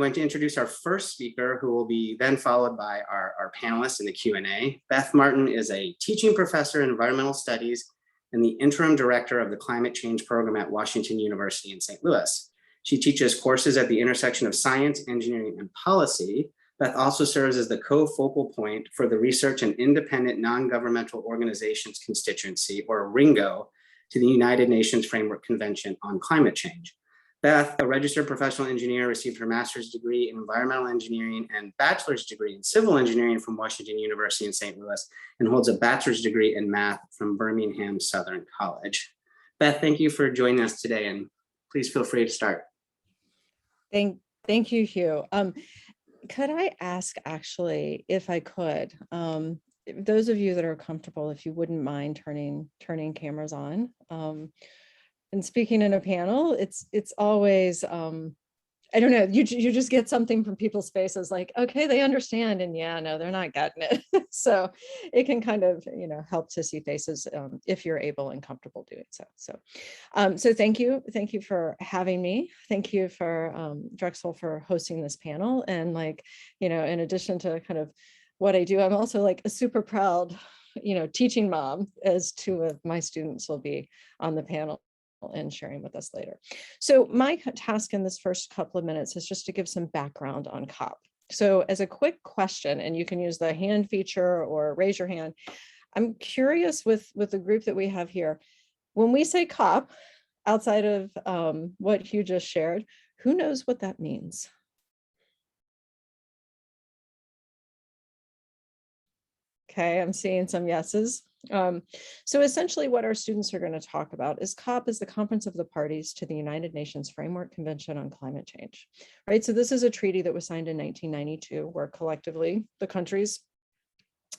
going to introduce our first speaker, who will be then followed by our panelists in the Q&A. Beth Martin is a teaching professor in environmental studies and the interim director of the climate change program at Washington University in St. Louis. She teaches courses at the intersection of science, engineering, and policy. Beth also serves as the co-focal point for the Research and Independent Non-Governmental Organizations Constituency, or RINGO, to the United Nations Framework Convention on Climate Change. Beth, a registered professional engineer, received her master's degree in environmental engineering and bachelor's degree in civil engineering from Washington University in St. Louis, and holds a bachelor's degree in math from Birmingham Southern College. Beth, thank you for joining us today, and please feel free to start. Thank you, Hugh. Could I ask, actually, if I could, those of you that are comfortable, if you wouldn't mind turning cameras on. And speaking in a panel, it's always, I don't know, you just get something from people's faces like, okay, they understand, and yeah, no, they're not getting it. So it can kind of, help to see faces if you're able and comfortable doing so. So thank you for having me. Thank you for Drexel for hosting this panel. And in addition to kind of what I do, I'm also a super proud, teaching mom, as two of my students will be on the panel and sharing with us later. So my task in this first couple of minutes is just to give some background on COP. So as a quick question, and you can use the hand feature or raise your hand, I'm curious with the group that we have here, when we say COP, outside of what Hugh just shared, who knows what that means? Okay, I'm seeing some yeses. So essentially what our students are going to talk about is COP is the Conference of the Parties to the United Nations Framework Convention on Climate Change, right? So this is a treaty that was signed in 1992, where collectively the countries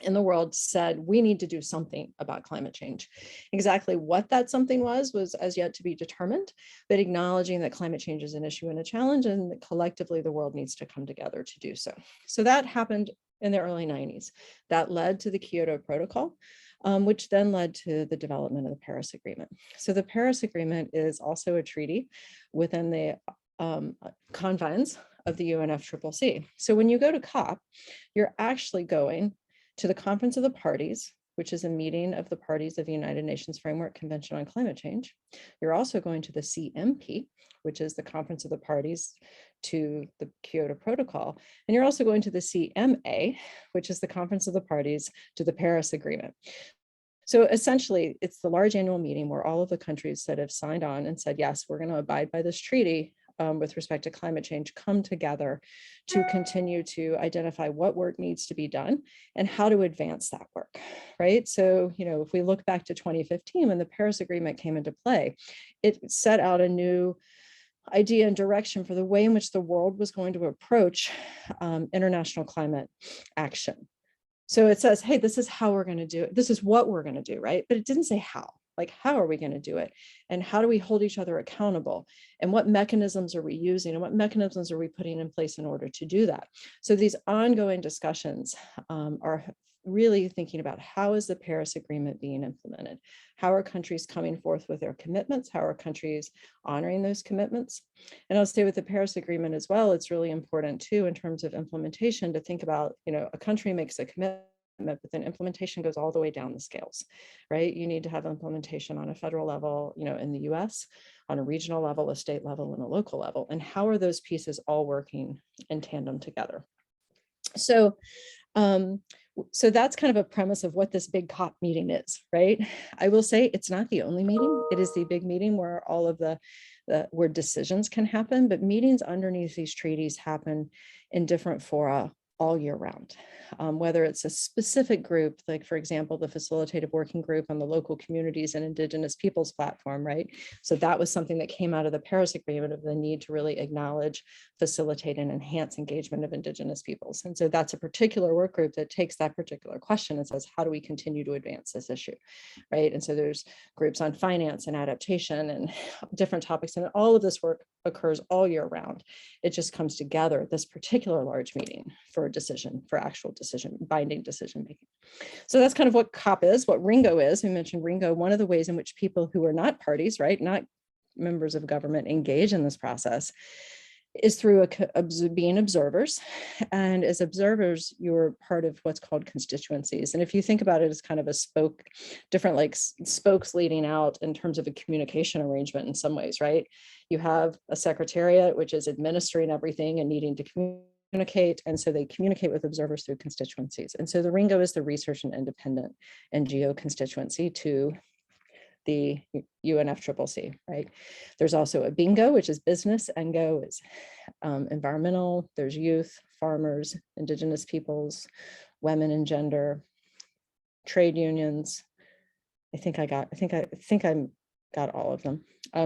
in the world said, we need to do something about climate change. Exactly what that something was as yet to be determined, but acknowledging that climate change is an issue and a challenge, and that collectively the world needs to come together to do so. So that happened in the early 90s. That led to the Kyoto Protocol, which then led to the development of the Paris Agreement. So the Paris Agreement is also a treaty within the confines of the UNFCCC. So when you go to COP, you're actually going to the Conference of the Parties, which is a meeting of the parties of the United Nations Framework Convention on Climate Change. You're also going to the CMP, which is the Conference of the Parties to the Kyoto Protocol. And you're also going to the CMA, which is the Conference of the Parties to the Paris Agreement. So essentially, it's the large annual meeting where all of the countries that have signed on and said, yes, we're going to abide by this treaty with respect to climate change, come together to continue to identify what work needs to be done and how to advance that work, right? So, if we look back to 2015, when the Paris Agreement came into play, it set out a new idea and direction for the way in which the world was going to approach international climate action. So it says, hey, this is how we're going to do it. This is what we're going to do, right? But it didn't say how. How are we going to do it? And how do we hold each other accountable? And what mechanisms are we using? And what mechanisms are we putting in place in order to do that? So these ongoing discussions are really thinking about, how is the Paris Agreement being implemented? How are countries coming forth with their commitments? How are countries honoring those commitments? And I'll say with the Paris Agreement as well, it's really important too, in terms of implementation, to think about, a country makes a commitment, but then implementation goes all the way down the scales, right? You need to have implementation on a federal level, in the US, on a regional level, a state level, and a local level. And how are those pieces all working in tandem together? So that's kind of a premise of what this big COP meeting is, right? I will say it's not the only meeting. It is the big meeting where all of where decisions can happen, but meetings underneath these treaties happen in different fora all year round, whether it's a specific group, like for example, the facilitative working group on the local communities and Indigenous peoples platform, right? So that was something that came out of the Paris Agreement, of the need to really acknowledge, facilitate, and enhance engagement of Indigenous peoples. And so that's a particular work group that takes that particular question and says, how do we continue to advance this issue, right? And so there's groups on finance and adaptation and different topics, and all of this work occurs all year round. It just comes together at this particular large meeting for a decision, for actual decision, binding decision making. So that's kind of what COP is, what RINGO is. We mentioned RINGO. One of the ways in which people who are not parties, right, not members of government, engage in this process is through being observers. And as observers, you're part of what's called constituencies. And if you think about it as kind of a different like spokes leading out in terms of a communication arrangement in some ways, right? You have a secretariat, which is administering everything and needing to communicate. And so they communicate with observers through constituencies. And so the RINGO is the Research and Independent NGO constituency to the UNFCCC, right? There's also a bingo, which is business. NGO is environmental. There's youth, farmers, indigenous peoples, women and gender, trade unions. I think I got all of them.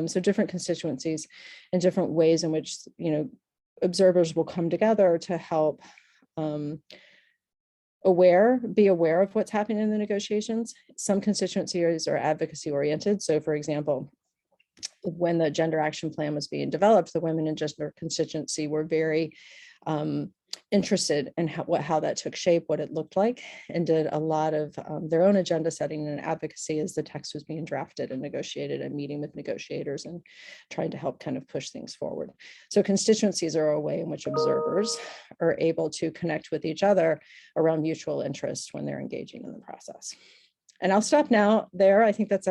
So different constituencies and different ways in which, observers will come together to help be aware of what's happening in the negotiations. Some constituencies are advocacy oriented. So for example, when the gender action plan was being developed, the women and gender constituency were very interested in how that took shape, what it looked like, and did a lot of their own agenda setting and advocacy as the text was being drafted and negotiated, and meeting with negotiators and trying to help kind of push things forward. So constituencies are a way in which observers are able to connect with each other around mutual interest when they're engaging in the process. And I'll stop now there. I think that's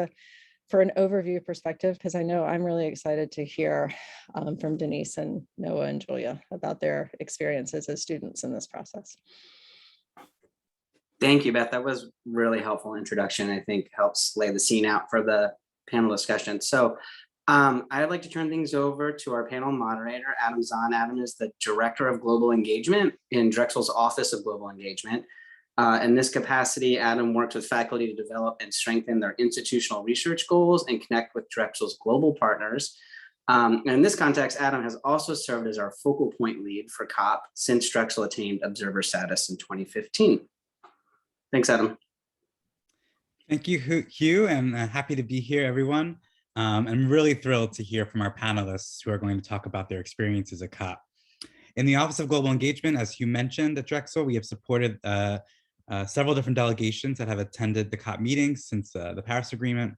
for an overview perspective, because I know I'm really excited to hear from Denise and Noah and Julia about their experiences as students in this process. Thank you, Beth. That was really helpful introduction. I think helps lay the scene out for the panel discussion. So I'd like to turn things over to our panel moderator, Adam Zhan. Adam is the Director of Global Engagement in Drexel's Office of Global Engagement. In this capacity, Adam worked with faculty to develop and strengthen their institutional research goals and connect with Drexel's global partners. And in this context, Adam has also served as our focal point lead for COP since Drexel attained observer status in 2015. Thanks, Adam. Thank you, Hugh, and happy to be here, everyone. I'm really thrilled to hear from our panelists who are going to talk about their experiences at COP. In the Office of Global Engagement, as Hugh mentioned at Drexel, we have supported several different delegations that have attended the COP meetings since the Paris Agreement.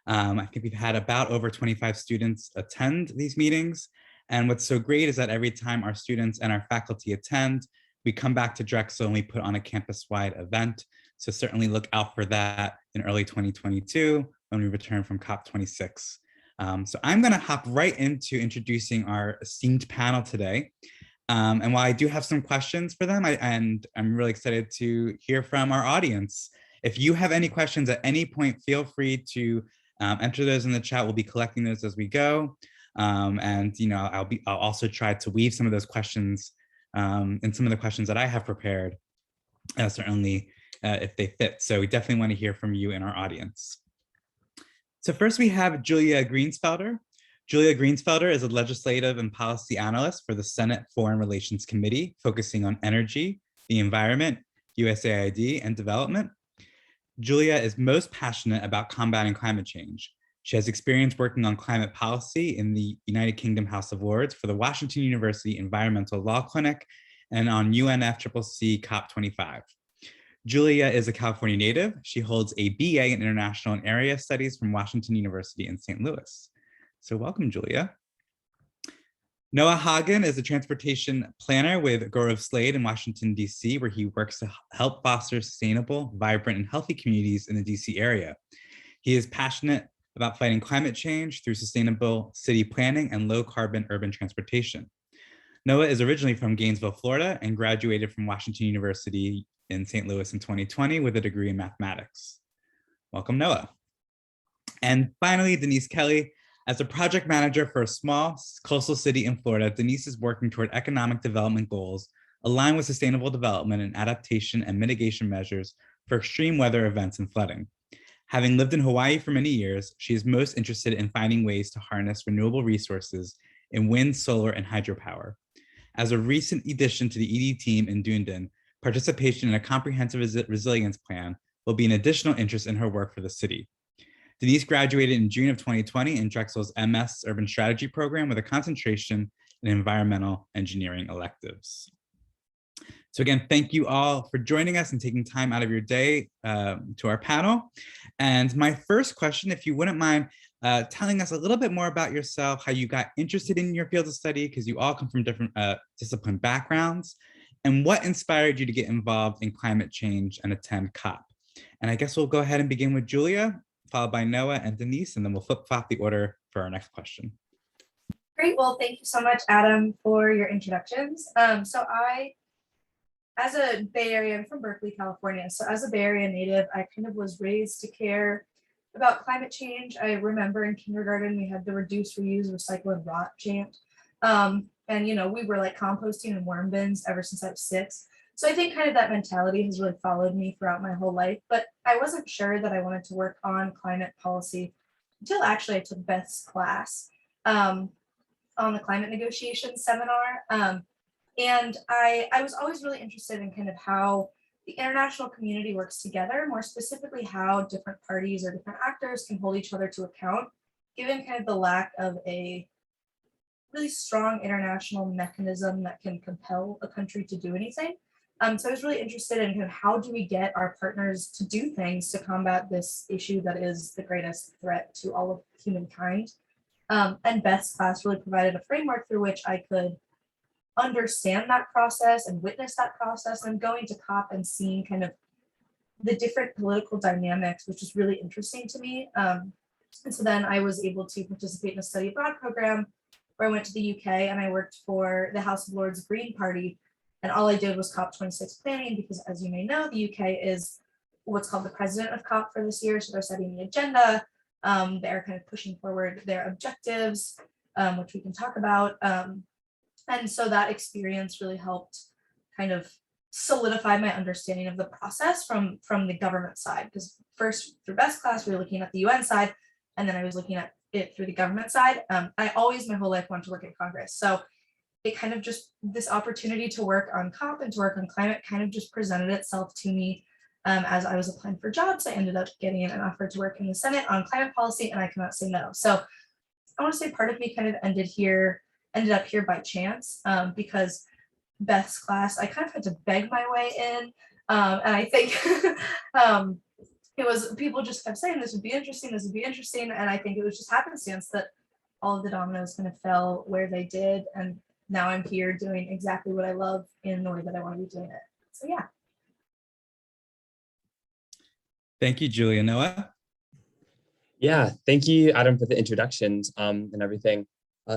I think we've had about over 25 students attend these meetings. And what's so great is that every time our students and our faculty attend, we come back to Drexel and we put on a campus-wide event. So certainly look out for that in early 2022 when we return from COP26. So I'm gonna hop right into introducing our esteemed panel today. And while I do have some questions for them, and I'm really excited to hear from our audience. If you have any questions at any point, feel free to enter those in the chat. We'll be collecting those as we go. And I'll also try to weave some of those questions in some of the questions that I have prepared, certainly if they fit. So we definitely want to hear from you in our audience. So first we have Julia Greensfelder. Julia Greensfelder is a legislative and policy analyst for the Senate Foreign Relations Committee, focusing on energy, the environment, USAID, and development. Julia is most passionate about combating climate change. She has experience working on climate policy in the United Kingdom House of Lords for the Washington University Environmental Law Clinic and on UNFCCC COP25. Julia is a California native. She holds a BA in International and Area Studies from Washington University in St. Louis. So welcome, Julia. Noah Hagen is a transportation planner with Gaurav Slade in Washington, D.C., where he works to help foster sustainable, vibrant, and healthy communities in the D.C. area. He is passionate about fighting climate change through sustainable city planning and low-carbon urban transportation. Noah is originally from Gainesville, Florida, and graduated from Washington University in St. Louis in 2020 with a degree in mathematics. Welcome, Noah. And finally, Denise Kelly. As a project manager for a small coastal city in Florida, Denise is working toward economic development goals aligned with sustainable development and adaptation and mitigation measures for extreme weather events and flooding. Having lived in Hawaii for many years, she is most interested in finding ways to harness renewable resources in wind, solar, and hydropower. As a recent addition to the ED team in Dunedin, participation in a comprehensive resilience plan will be an additional interest in her work for the city. Denise graduated in June of 2020 in Drexel's MS Urban Strategy program with a concentration in environmental engineering electives. So again, thank you all for joining us and taking time out of your day to our panel. And my first question, if you wouldn't mind telling us a little bit more about yourself, how you got interested in your field of study, because you all come from different discipline backgrounds, and what inspired you to get involved in climate change and attend COP. And I guess we'll go ahead and begin with Julia, followed by Noah and Denise, and then we'll flip-flop the order for our next question. Great. Well, thank you so much, Adam, for your introductions. So I, as a Bay Area, I'm from Berkeley, California. So as a Bay Area native, I kind of was raised to care about climate change. I remember in kindergarten, we had the reduce, reuse, recycle, and rot chant. And, you know, we were like composting in worm bins ever since I was 6. So I think kind of that mentality has really followed me throughout my whole life, but I wasn't sure that I wanted to work on climate policy until actually I took Beth's class on the climate negotiations seminar. And I was always really interested in kind of how the international community works together, more specifically how different parties or different actors can hold each other to account, given kind of the lack of a really strong international mechanism that can compel a country to do anything. So I was really interested in kind of how do we get our partners to do things to combat this issue that is the greatest threat to all of humankind. And Beth's class really provided a framework through which I could understand that process and witness that process. And going to COP and seeing kind of the different political dynamics, which is really interesting to me. And so then I was able to participate in a study abroad program where I went to the UK and I worked for the House of Lords Green Party. And all I did was COP26 planning because, as you may know, the UK is what's called the president of COP for this year. So they're setting the agenda. They're kind of pushing forward their objectives, which we can talk about. And so that experience really helped kind of solidify my understanding of the process from the government side. Because first, through Beth's class, we were looking at the UN side, and then I was looking at it through the government side. I always, my whole life, wanted to work in Congress. So it kind of just, this opportunity to work on COP and to work on climate kind of just presented itself to me as I was applying for jobs. I ended up getting an offer to work in the Senate on climate policy, and I cannot say no. So I want to say part of me kind of ended up here by chance because Beth's class, I kind of had to beg my way in. And I think it was, people just kept saying this would be interesting, this would be interesting. And I think it was just happenstance that all of the dominoes kind of fell where they did. And now I'm here doing exactly what I love in the way that I want to be doing it. So yeah. Thank you, Julia. Noah? Yeah, thank you, Adam, for the introductions and everything.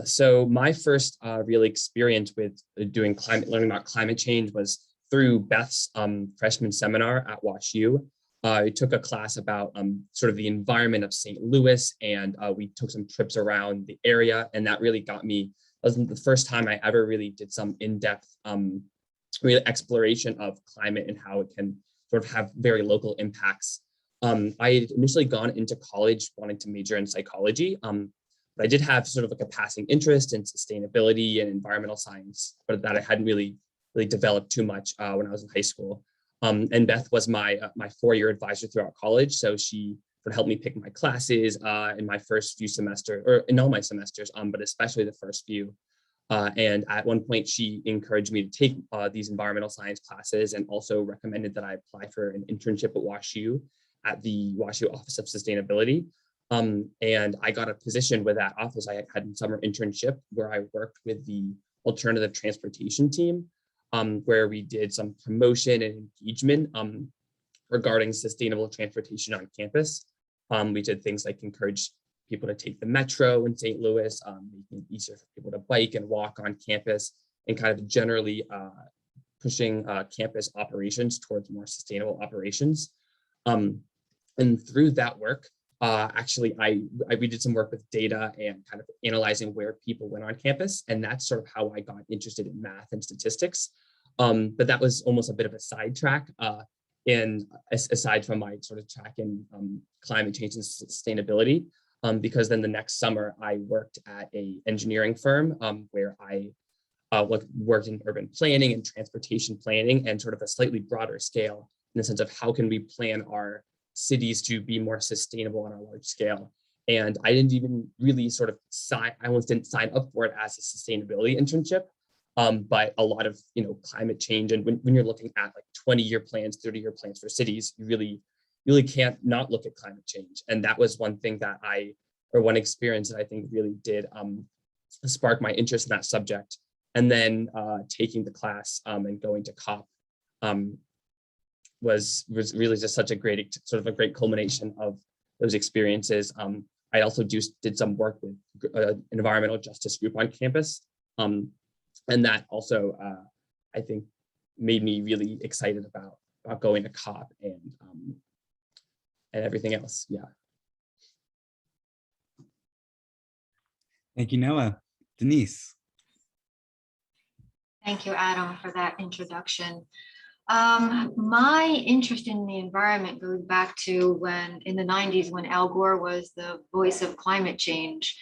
So my first real experience with learning about climate change was through Beth's freshman seminar at WashU. I took a class about sort of the environment of St. Louis, and we took some trips around the area, and that really got me. That was the first time I ever really did some in-depth real exploration of climate and how it can sort of have very local impacts. I had initially gone into college wanting to major in psychology, but I did have sort of like a passing interest in sustainability and environmental science, but that I hadn't really developed too much when I was in high school. And Beth was my 4-year advisor throughout college, so she would help me pick my classes in my first few semesters, or in all my semesters, but especially the first few. And at one point, she encouraged me to take these environmental science classes, and also recommended that I apply for an internship at WashU at the WashU Office of Sustainability. And I got a position with that office. I had a summer internship where I worked with the alternative transportation team, where we did some promotion and engagement regarding sustainable transportation on campus. We did things like encourage people to take the metro in St. Louis, making it easier for people to bike and walk on campus, and kind of generally pushing campus operations towards more sustainable operations. And through that work, actually, we did some work with data and kind of analyzing where people went on campus. And that's sort of how I got interested in math and statistics. But that was almost a bit of a sidetrack. And aside from my sort of track in climate change and sustainability, because then the next summer I worked at an engineering firm where I worked in urban planning and transportation planning, and sort of a slightly broader scale in the sense of how can we plan our cities to be more sustainable on a large scale. And I didn't even really sort of I almost didn't sign up for it as a sustainability internship. But a lot of, climate change, and when you're looking at like 20-year plans, 30-year plans for cities, you really can't not look at climate change. And that was one thing that I or one experience that I think really did spark my interest in that subject. And then taking the class and going to COP was really just such a great, sort of a great culmination of those experiences. I also did some work with an environmental justice group on campus. And that also, I think, made me really excited about going to COP and everything else. Yeah. Thank you, Noah. Denise. Thank you, Adam, for that introduction. My interest in the environment goes back to when in the 90s when Al Gore was the voice of climate change.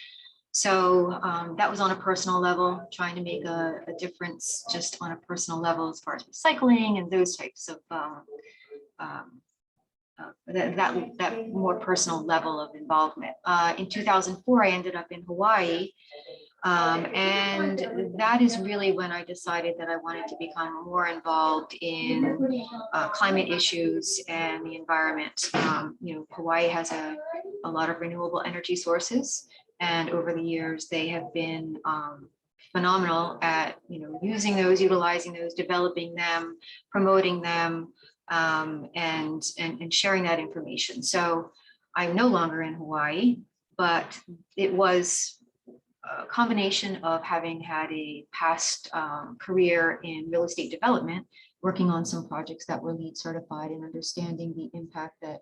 So that was on a personal level, trying to make a difference just on a personal level as far as recycling and those types of that more personal level of involvement. In 2004, I ended up in Hawaii. And that is really when I decided that I wanted to become more involved in climate issues and the environment. You know, Hawaii has a lot of renewable energy sources, and over the years they have been phenomenal at using those, utilizing those, developing them, promoting them, and sharing that information. So I'm no longer in Hawaii, but it was a combination of having had a past career in real estate development, working on some projects that were LEED certified and understanding the impact that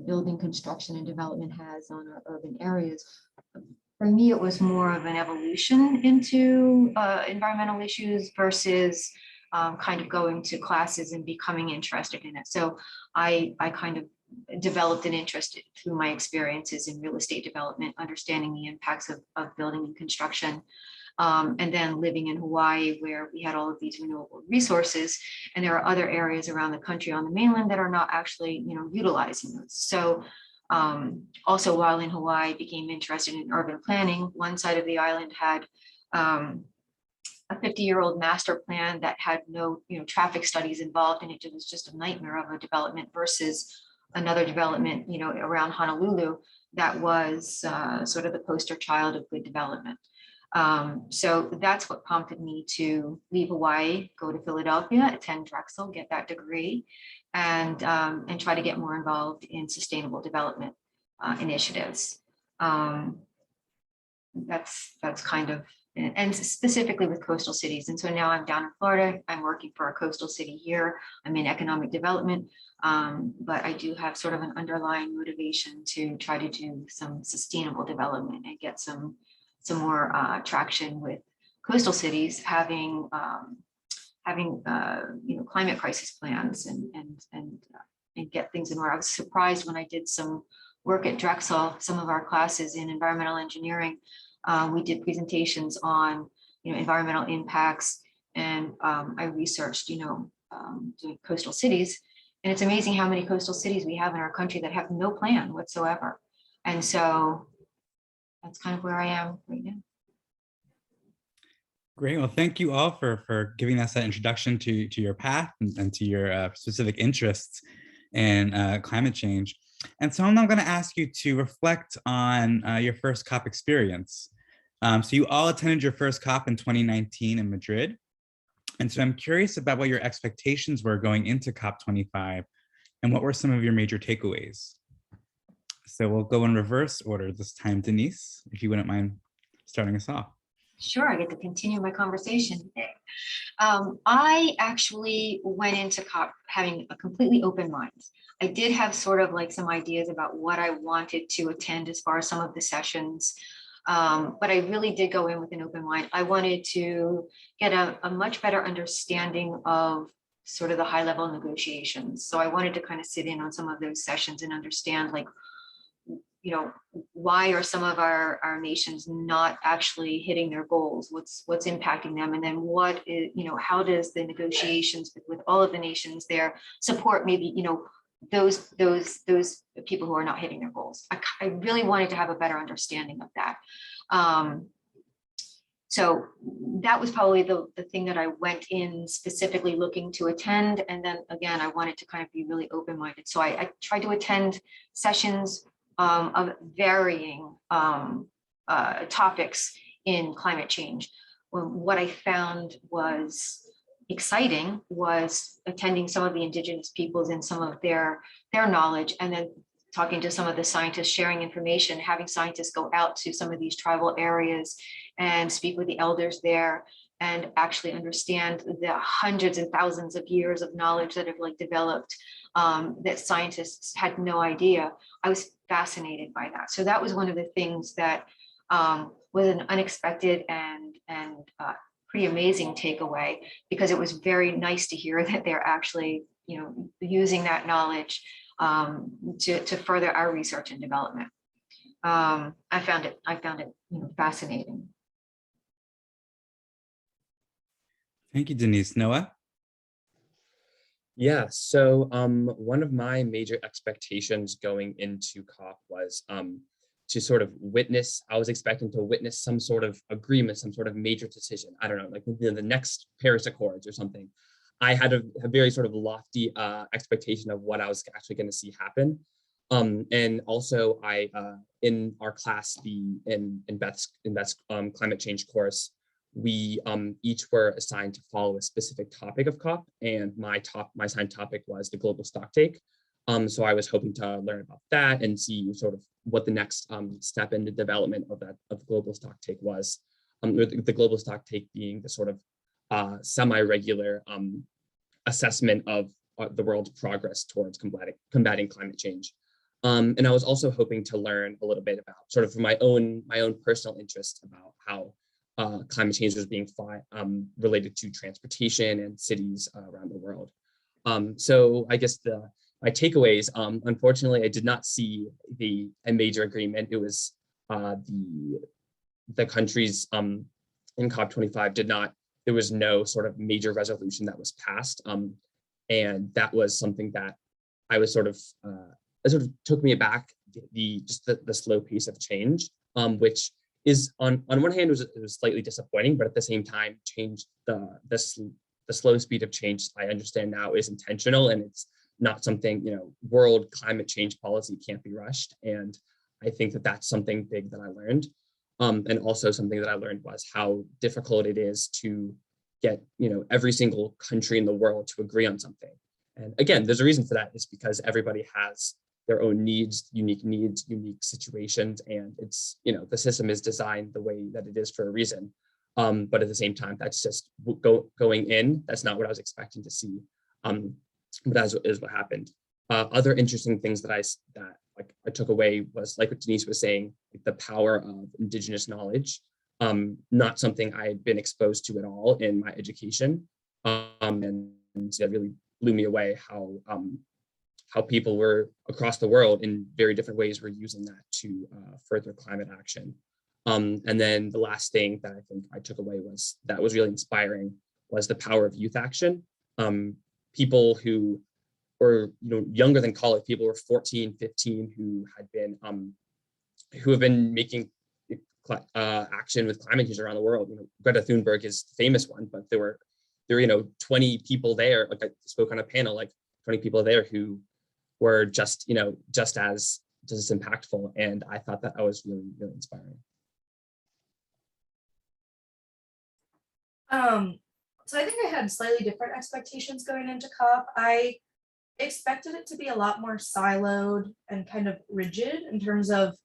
building construction and development has on our urban areas. For me, it was more of an evolution into environmental issues versus kind of going to classes and becoming interested in it. So I kind of developed an interest through my experiences in real estate development, understanding the impacts of building and construction, and then living in Hawaii where we had all of these renewable resources, and there are other areas around the country on the mainland that are not actually utilizing those. So also while in Hawaii, I became interested in urban planning. One side of the island had a 50-year-old master plan that had no traffic studies involved in it. It was just a nightmare of a development versus another development around Honolulu that was sort of the poster child of good development. So that's what prompted me to leave Hawaii, go to Philadelphia, attend Drexel, get that degree, and try to get more involved in sustainable development initiatives. That's kind of, and specifically with coastal cities. And so now I'm down in Florida. I'm working for a coastal city here. I'm in economic development, but I do have sort of an underlying motivation to try to do some sustainable development and get some more traction with coastal cities having climate crisis plans and get things in order. I was surprised when I did some work at Drexel, some of our classes in environmental engineering. We did presentations on environmental impacts, and I researched doing coastal cities, and it's amazing how many coastal cities we have in our country that have no plan whatsoever. And so that's kind of where I am right now. Great. Well, thank you all for giving us that introduction to your path and to your specific interests in climate change. And so I'm now going to ask you to reflect on your first COP experience. So you all attended your first COP in 2019 in Madrid. And so I'm curious about what your expectations were going into COP25 and what were some of your major takeaways. So we'll go in reverse order this time. Denise, if you wouldn't mind starting us off. Sure, I get to continue my conversation today. I actually went into COP having a completely open mind. I did have sort of like some ideas about what I wanted to attend as far as some of the sessions, but I really did go in with an open mind. I wanted to get a much better understanding of sort of the high level negotiations. So I wanted to kind of sit in on some of those sessions and understand, like, why are some of our nations not actually hitting their goals? What's impacting them? And then what is, how does the negotiations with all of the nations there support maybe, those people who are not hitting their goals? I really wanted to have a better understanding of that. So that was probably the thing that I went in specifically looking to attend. And then again, I wanted to kind of be really open-minded. So I tried to attend sessions of varying topics in climate change. What I found was exciting was attending some of the Indigenous peoples and some of their knowledge, and then talking to some of the scientists, sharing information, having scientists go out to some of these tribal areas and speak with the elders there and actually understand the hundreds and thousands of years of knowledge that have like developed that scientists had no idea. I was fascinated by that. So that was one of the things that was an unexpected and pretty amazing takeaway, because it was very nice to hear that they're actually, you know, using that knowledge to further our research and development. I found it, you know, fascinating. Thank you, Denise. Noah? Yeah, so one of my major expectations going into COP was to sort of witness, I was expecting to witness some sort of agreement, some sort of major decision. I don't know, like the next Paris Accords or something. I had a very sort of lofty expectation of what I was actually going to see happen. And also I, in our class, in Beth's climate change course, we each were assigned to follow a specific topic of COP, and my assigned topic was the global stocktake. So I was hoping to learn about that and see sort of what the next step in the development of the global stocktake was. The global stocktake being the sort of semi-regular assessment of the world's progress towards combating climate change. And I was also hoping to learn a little bit about sort of my own personal interest about how climate change was being fought related to transportation and cities around the world. So I guess my takeaways, unfortunately, I did not see a major agreement. It was the countries in COP25 there was no sort of major resolution that was passed. And that was something that I was sort of took me aback, just the slow pace of change, which is on one hand it was slightly disappointing, but at the same time, the slow speed of change, I understand now, is intentional, and it's not something, you know, world climate change policy can't be rushed. And I think that that's something big that I learned. And also something that I learned was how difficult it is to get, you know, every single country in the world to agree on something. And again, there's a reason for that. It's because everybody has their own needs, unique situations, and it's, you know, the system is designed the way that it is for a reason. But at the same time, that's just going in. That's not what I was expecting to see. But that is what happened. Other interesting things that I took away was, like what Denise was saying, like the power of Indigenous knowledge. Not something I had been exposed to at all in my education, and it really blew me away how people were across the world in very different ways were using that to further climate action. And then the last thing that I think I took away that was really inspiring was the power of youth action. People who were, you know, younger than college, people were 14, 15, who have been making action with climate change around the world. You know, Greta Thunberg is the famous one, but there were, you know, 20 people there. Like I spoke on a panel, like 20 people there who were just as impactful. And I thought that was really, really inspiring. So I think I had slightly different expectations going into COP. I expected it to be a lot more siloed and kind of rigid in terms of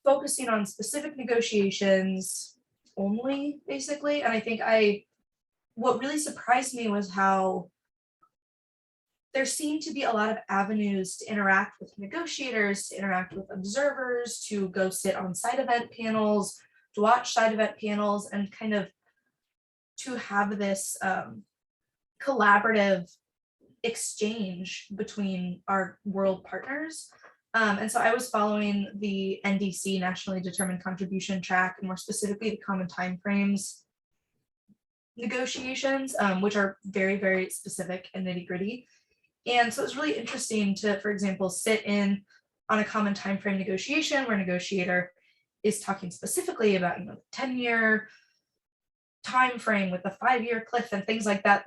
focusing on specific negotiations only, basically. And I think what really surprised me was how there seemed to be a lot of avenues to interact with negotiators, to interact with observers, to go sit on side event panels, to watch side event panels, and kind of to have this collaborative exchange between our world partners. And so I was following the NDC, Nationally Determined Contribution track, and more specifically the Common Timeframes negotiations, which are very, very specific and nitty gritty. And so it's really interesting to, for example, sit in on a common timeframe negotiation where a negotiator is talking specifically about, you know, 10-year time frame with the 5-year cliff and things like that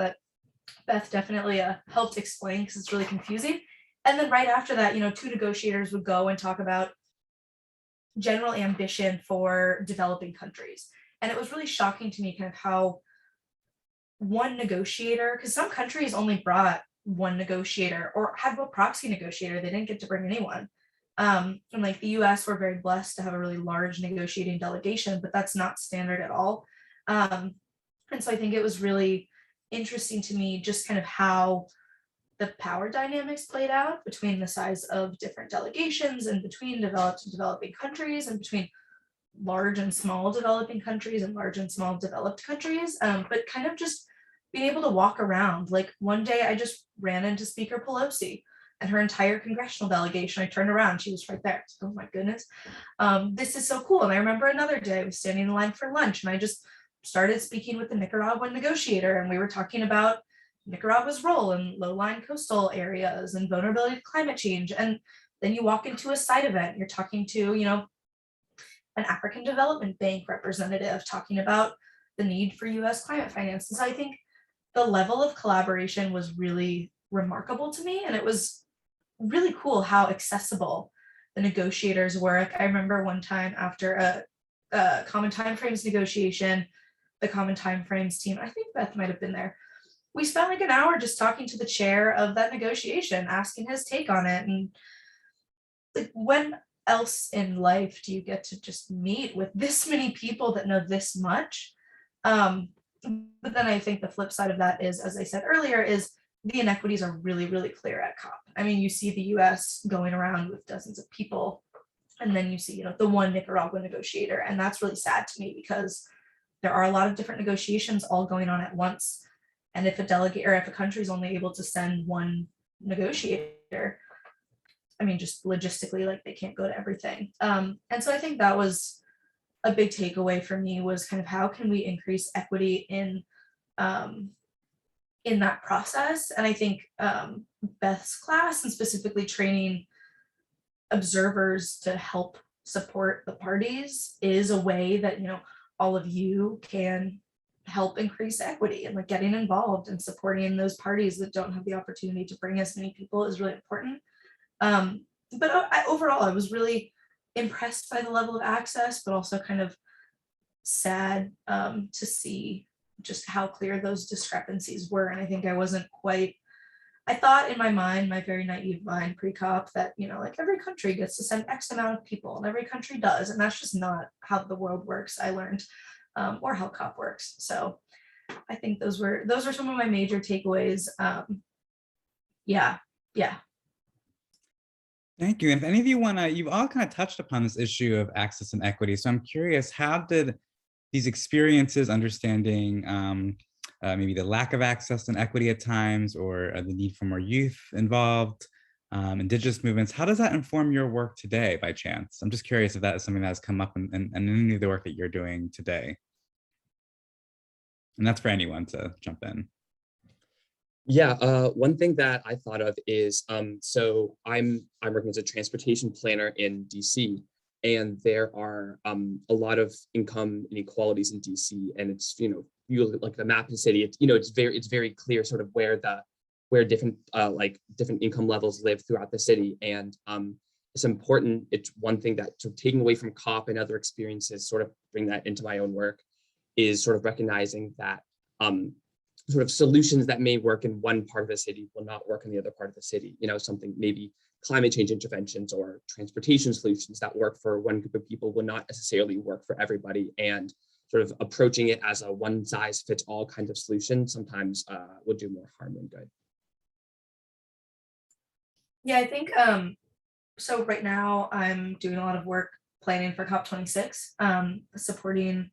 Beth definitely helped explain, because it's really confusing. And then right after that, two negotiators would go and talk about general ambition for developing countries. And it was really shocking to me kind of how one negotiator, because some countries only brought one negotiator or had a proxy negotiator, they didn't get to bring anyone. And like the US, we're very blessed to have a really large negotiating delegation, but that's not standard at all. And so I think it was really interesting to me just kind of how the power dynamics played out between the size of different delegations and between developed and developing countries and between large and small developing countries and large and small developed countries. But kind of just being able to walk around. Like one day I just ran into Speaker Pelosi and her entire congressional delegation. I turned around, she was right there. Oh my goodness. This is so cool. And I remember another day I was standing in line for lunch and I just started speaking with the Nicaraguan negotiator, and we were talking about Nicaragua's role in low-lying coastal areas and vulnerability to climate change. And then you walk into a side event, you're talking to, an African Development Bank representative talking about the need for US climate finance. And so I think the level of collaboration was really remarkable to me. And it was really cool how accessible the negotiators were. I remember one time after a common timeframes negotiation, the common timeframes team, I think Beth might have been there, we spent like an hour just talking to the chair of that negotiation, asking his take on it. And like, when else in life do you get to just meet with this many people that know this much? But then I think the flip side of that is, as I said earlier, is the inequities are really, really clear at COP. I mean, you see the US going around with dozens of people, and then you see, the one Nicaraguan negotiator. And that's really sad to me because there are a lot of different negotiations all going on at once. And if a delegate or if a country is only able to send one negotiator, I mean, just logistically, like they can't go to everything. And so I think that was a big takeaway for me, was kind of how can we increase equity in that process. And I think Beth's class, and specifically training observers to help support the parties, is a way that, all of you can help increase equity, and like getting involved and supporting those parties that don't have the opportunity to bring as many people is really important. But overall, I was really impressed by the level of access, but also kind of sad to see just how clear those discrepancies were. And I think I thought in my mind, my very naive mind pre-COP, that, like every country gets to send X amount of people, and every country does. And that's just not how the world works, I learned, or how COP works. So I think those were some of my major takeaways. Yeah. Thank you. And if any of you you've all kind of touched upon this issue of access and equity. So I'm curious, how did these experiences, understanding maybe the lack of access and equity at times, or the need for more youth involved, Indigenous movements, how does that inform your work today by chance? I'm just curious if that is something that has come up in any of the work that you're doing today. And that's for anyone to jump in. Yeah, one thing that I thought of is, so I'm working as a transportation planner in DC, and there are a lot of income inequalities in DC, and it's, you look like the map of the city, it's very clear sort of where different different income levels live throughout the city. And it's important. It's one thing that, so taking away from COP and other experiences, sort of bring that into my own work, is sort of recognizing that sort of solutions that may work in one part of the city will not work in the other part of the city. Something maybe climate change interventions or transportation solutions that work for one group of people will not necessarily work for everybody. And sort of approaching it as a one size fits all kind of solution sometimes will do more harm than good. Yeah, I think so right now I'm doing a lot of work planning for COP26, supporting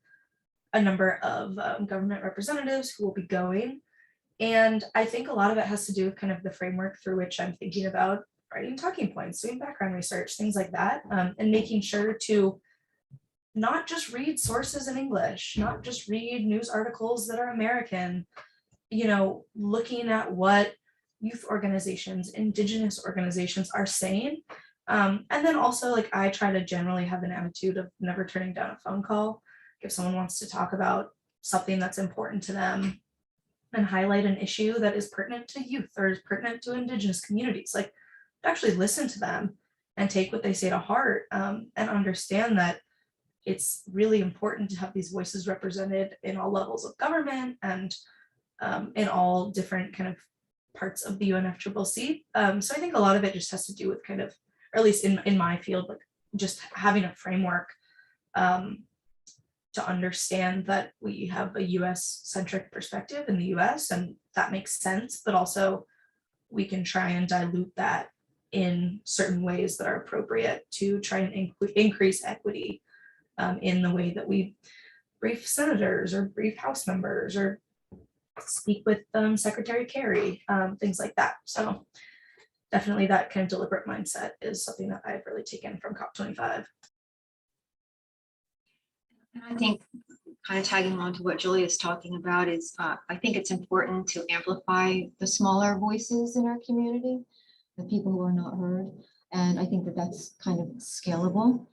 a number of government representatives who will be going. And I think a lot of it has to do with kind of the framework through which I'm thinking about writing talking points, doing background research, things like that, and making sure to not just read sources in English, not just read news articles that are American, looking at what youth organizations, Indigenous organizations are saying. And then also, like, I try to generally have an attitude of never turning down a phone call. If someone wants to talk about something that's important to them and highlight an issue that is pertinent to youth or is pertinent to Indigenous communities, like, actually listen to them and take what they say to heart, and understand that it's really important to have these voices represented in all levels of government and in all different kind of parts of the UNFCCC. So I think a lot of it just has to do with kind of, or at least in my field, like just having a framework to understand that we have a US centric perspective in the US, and that makes sense, but also we can try and dilute that in certain ways that are appropriate to try and increase equity in the way that we brief senators or brief House members or speak with Secretary Kerry, things like that. So definitely that kind of deliberate mindset is something that I've really taken from COP25. And I think kind of tagging on to what Julia's talking about is I think it's important to amplify the smaller voices in our community, the people who are not heard. And I think that that's kind of scalable,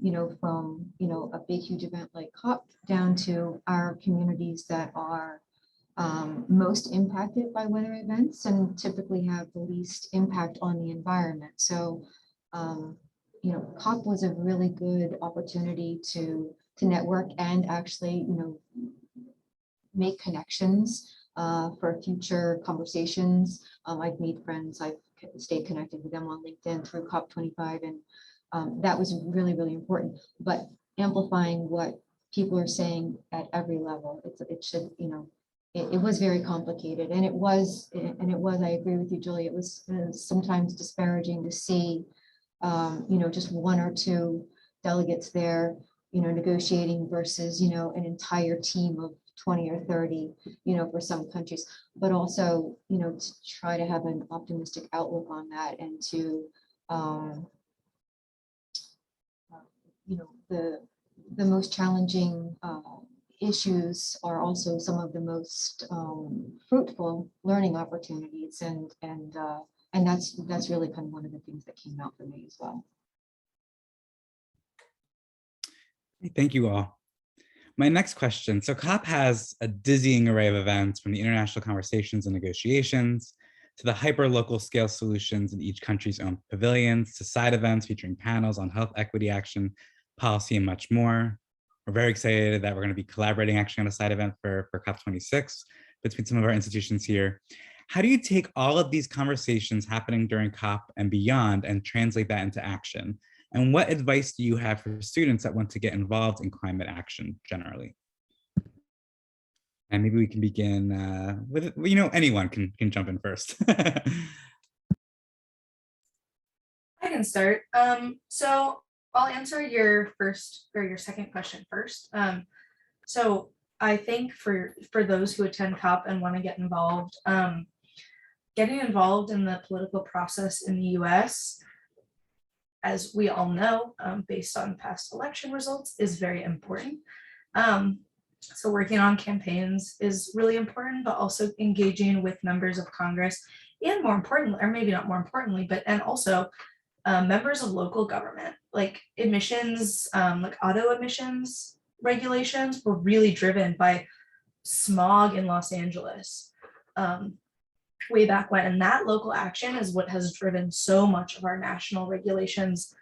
you know, from, you know, a big, huge event like COP down to our communities that are most impacted by weather events and typically have the least impact on the environment. So, you know, COP was a really good opportunity to network and actually, you know, make connections for future conversations. I've made friends, I've stayed connected with them on LinkedIn through COP25, and that was really, really important. But amplifying what people are saying at every level, it should, you know, it was very complicated, and it was, I agree with you, Julie, it was sometimes disparaging to see, you know, just one or two delegates there, you know, negotiating versus, you know, an entire team of 20 or 30, you know, for some countries, but also, you know, to try to have an optimistic outlook on that and to, you know, the most challenging issues are also some of the most fruitful learning opportunities, and that's really kind of one of the things that came out for me as well. Thank you all. My next question. So COP has a dizzying array of events, from the international conversations and negotiations to the hyper local scale solutions in each country's own pavilions, to side events featuring panels on health equity action, policy, and much more. We're very excited that we're going to be collaborating actually on a side event for COP26 between some of our institutions here. How do you take all of these conversations happening during COP and beyond and translate that into action? And what advice do you have for students that want to get involved in climate action generally? And maybe we can begin with, you know, anyone can jump in first. I can start. So I'll answer your first or your second question first. So I think for those who attend COP and want to get involved, getting involved in the political process in the US, as we all know, based on past election results, is very important. So working on campaigns is really important, but also engaging with members of Congress, and more importantly, or maybe not more importantly, but and also members of local government, like emissions, like auto emissions regulations were really driven by smog in Los Angeles way back when, and that local action is what has driven so much of our national regulations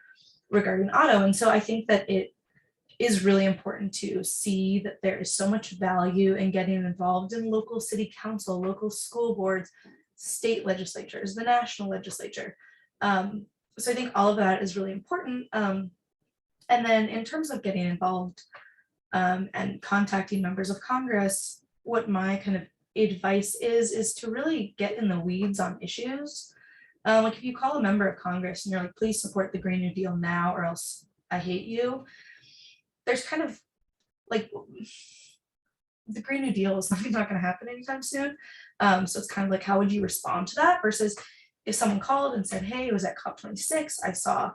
regarding auto. And so I think that it is really important to see that there is so much value in getting involved in local city council, local school boards, state legislatures, the national legislature. So I think all of that is really important. And then in terms of getting involved and contacting members of Congress, what my kind of advice is to really get in the weeds on issues. Like if you call a member of Congress and you're like, please support the Green New Deal now or else I hate you, there's kind of like, the Green New Deal is not going to happen anytime soon. So it's kind of like, how would you respond to that? Versus if someone called and said, hey, it was at COP26, I saw,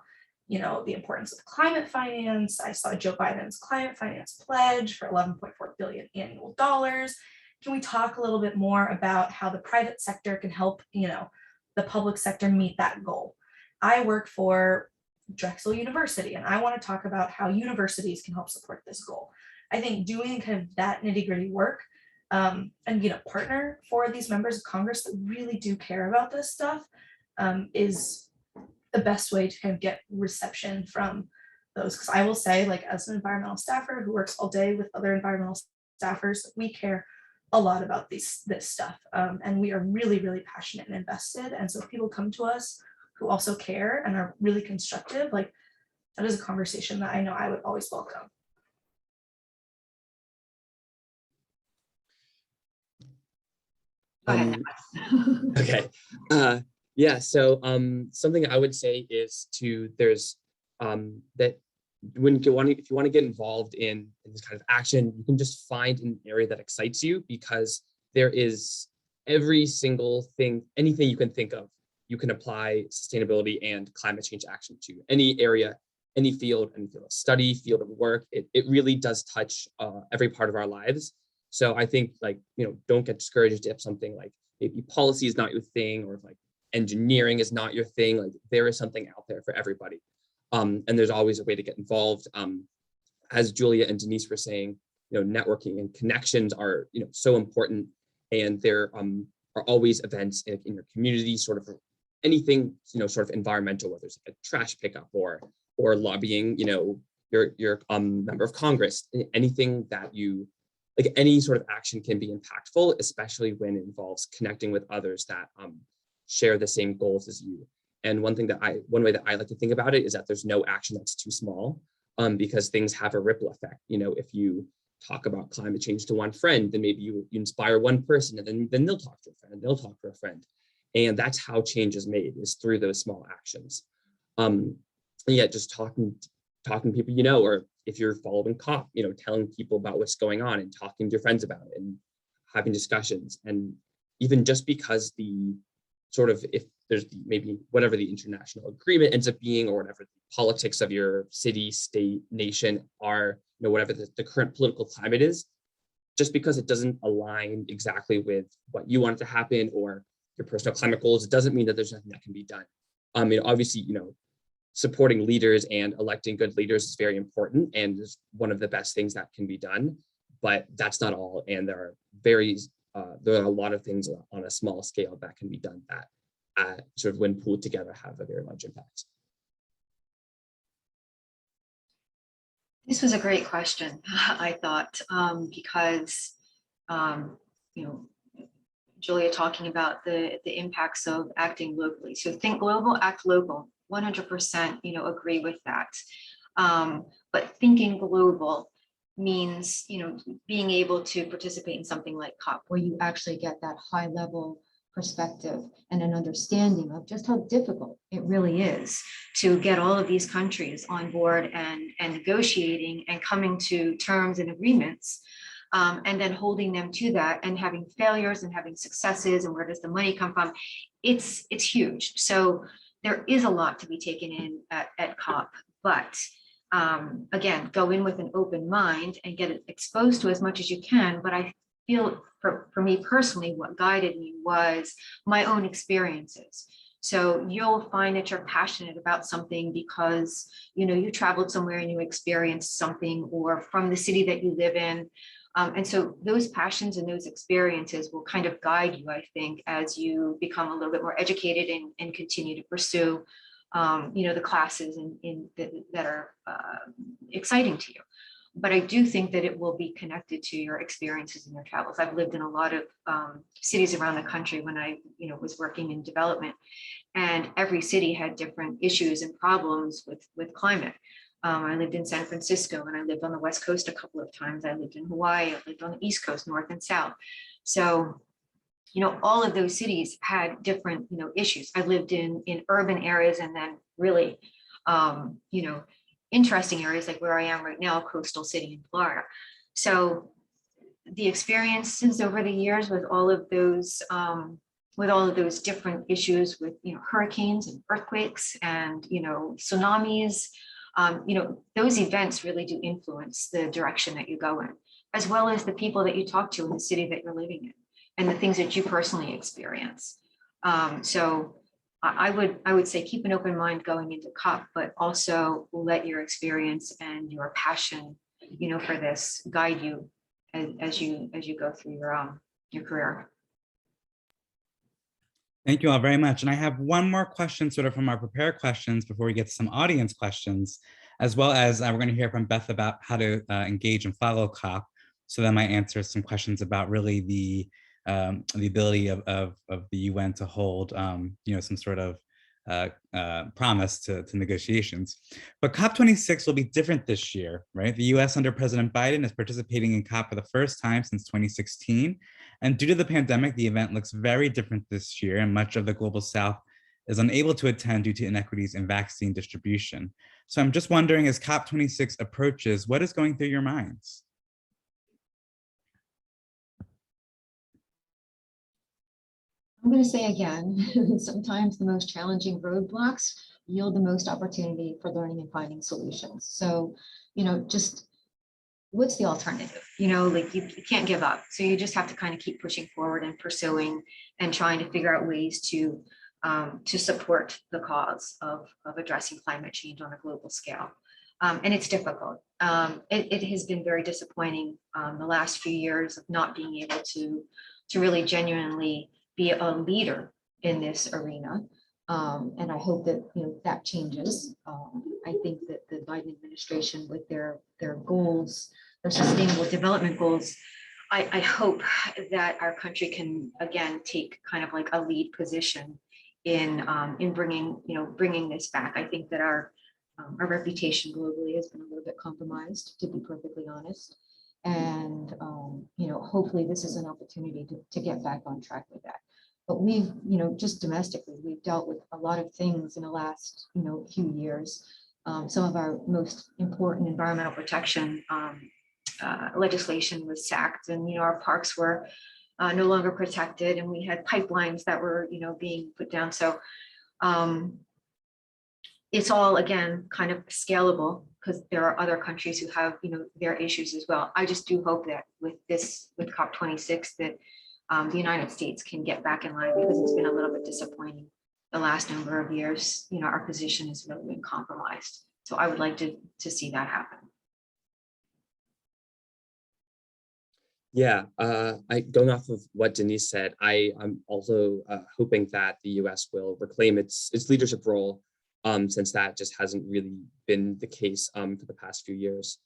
you know, the importance of climate finance. I saw Joe Biden's climate finance pledge for $11.4 billion annual dollars. Can we talk a little bit more about how the private sector can help, you know, the public sector meet that goal? I work for Drexel University, and I want to talk about how universities can help support this goal. I think doing kind of that nitty-gritty work and, you know, partner for these members of Congress that really do care about this stuff is the best way to kind of get reception from those. Because I will say, like, as an environmental staffer who works all day with other environmental staffers, we care a lot about this stuff, and we are really, really passionate and invested. And so if people come to us who also care and are really constructive, like, that is a conversation that I know I would always welcome. Go ahead. Okay. Yeah. So something I would say is there's that if you want to get involved in this kind of action, you can just find an area that excites you, because there is every single thing, anything you can think of, you can apply sustainability and climate change action to. Any area, any field of study, field of work. It really does touch every part of our lives. So I think, like, don't get discouraged if something like maybe policy is not your thing, or if like engineering is not your thing. Like, there is something out there for everybody. And there's always a way to get involved. As Julia and Denise were saying, networking and connections are, so important. And there are always events in your community, sort of anything, sort of environmental, whether it's like a trash pickup or lobbying, your member of Congress, anything that like, any sort of action can be impactful, especially when it involves connecting with others that share the same goals as you. And one way that I like to think about it is that there's no action that's too small, because things have a ripple effect. If you talk about climate change to one friend, then maybe you inspire one person, and then they'll talk to a friend, and they'll talk to a friend. And that's how change is made, is through those small actions. Yeah, just talking to people, or if you're following COP, telling people about what's going on and talking to your friends about it and having discussions. And even just because if there's maybe whatever the international agreement ends up being, or whatever the politics of your city, state, nation are, whatever the current political climate is, just because it doesn't align exactly with what you want to happen or your personal climate goals, it doesn't mean that there's nothing that can be done. Obviously, supporting leaders and electing good leaders is very important and is one of the best things that can be done, but that's not all. And there are a lot of things on a small scale that can be done that sort of, when pulled together, have a very large impact. This was a great question, I thought, because, Julia talking about the impacts of acting locally. So think global, act local, 100%, agree with that. But thinking global means, being able to participate in something like COP, where you actually get that high level perspective and an understanding of just how difficult it really is to get all of these countries on board and negotiating and coming to terms and agreements, and then holding them to that, and having failures and having successes, and where does the money come from? It's huge. So there is a lot to be taken in at COP, but again, go in with an open mind and get it exposed to as much as you can. But I feel for me personally, what guided me was my own experiences. So you'll find that you're passionate about something because, you traveled somewhere and you experienced something, or from the city that you live in. And so those passions and those experiences will kind of guide you, I think, as you become a little bit more educated and continue to pursue, the classes that are exciting to you. But I do think that it will be connected to your experiences and your travels. I've lived in a lot of cities around the country when I, was working in development, and every city had different issues and problems with climate. I lived in San Francisco, and I lived on the West Coast a couple of times. I lived in Hawaii, I lived on the East Coast, North and South. So, all of those cities had different, issues. I lived in urban areas, and then really, interesting areas like where I am right now, coastal city in Florida. So the experiences over the years with all of those different issues with, hurricanes and earthquakes and, tsunamis, those events really do influence the direction that you go in, as well as the people that you talk to in the city that you're living in and the things that you personally experience. So I would say keep an open mind going into COP, but also let your experience and your passion, for this guide you as you go through your career. Thank you all very much. And I have one more question sort of from our prepared questions before we get to some audience questions, as well as we're going to hear from Beth about how to engage and follow COP. So that might answer some questions about really the ability of the UN to hold some sort of promise to negotiations. But COP26 will be different this year, right? The US under President Biden is participating in COP for the first time since 2016. And due to the pandemic, the event looks very different this year, and much of the global South is unable to attend due to inequities in vaccine distribution. So I'm just wondering, as COP26 approaches, what is going through your minds? I'm going to say again, sometimes the most challenging roadblocks yield the most opportunity for learning and finding solutions. So, just what's the alternative? Like you can't give up. So you just have to kind of keep pushing forward and pursuing and trying to figure out ways to support the cause of addressing climate change on a global scale. And it's difficult. It has been very disappointing the last few years of not being able to really genuinely be a leader in this arena. And I hope that that changes. I think that the Biden administration, with their goals, their sustainable development goals, I hope that our country can again take kind of like a lead position in bringing this back. I think that our reputation globally has been a little bit compromised, to be perfectly honest. And hopefully this is an opportunity to get back on track with that. But we've, just domestically, we've dealt with a lot of things in the last, few years. Some of our most important environmental protection legislation was sacked, and, our parks were no longer protected, and we had pipelines that were, being put down. So it's all, again, kind of scalable, because there are other countries who have, their issues as well. I just do hope that with COP26, that the United States can get back in line, because it's been a little bit disappointing the last number of years. Our position has really been compromised. So I would like to see that happen. Yeah, going off of what Denise said, I'm also hoping that the US will reclaim its leadership role, since that just hasn't really been the case for the past few years.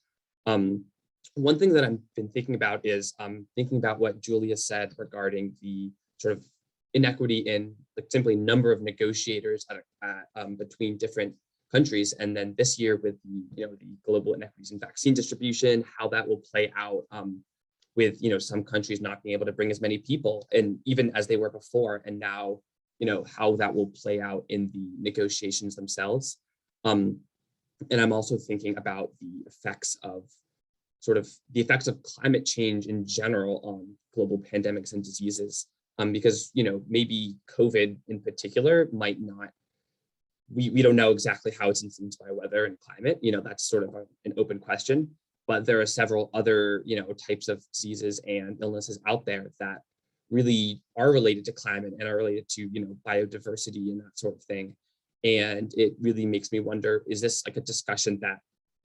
One thing that I've been thinking about is thinking about what Julia said regarding the sort of inequity in simply number of negotiators between different countries, and then this year with the global inequities in vaccine distribution, how that will play out with some countries not being able to bring as many people, and even as they were before, and now how that will play out in the negotiations themselves. And I'm also thinking about the effects of climate change in general on global pandemics and diseases, because maybe COVID in particular might not, we don't know exactly how it's influenced by weather and climate. That's sort of an open question, but there are several other types of diseases and illnesses out there that really are related to climate and are related to biodiversity and that sort of thing. And it really makes me wonder, is this like a discussion that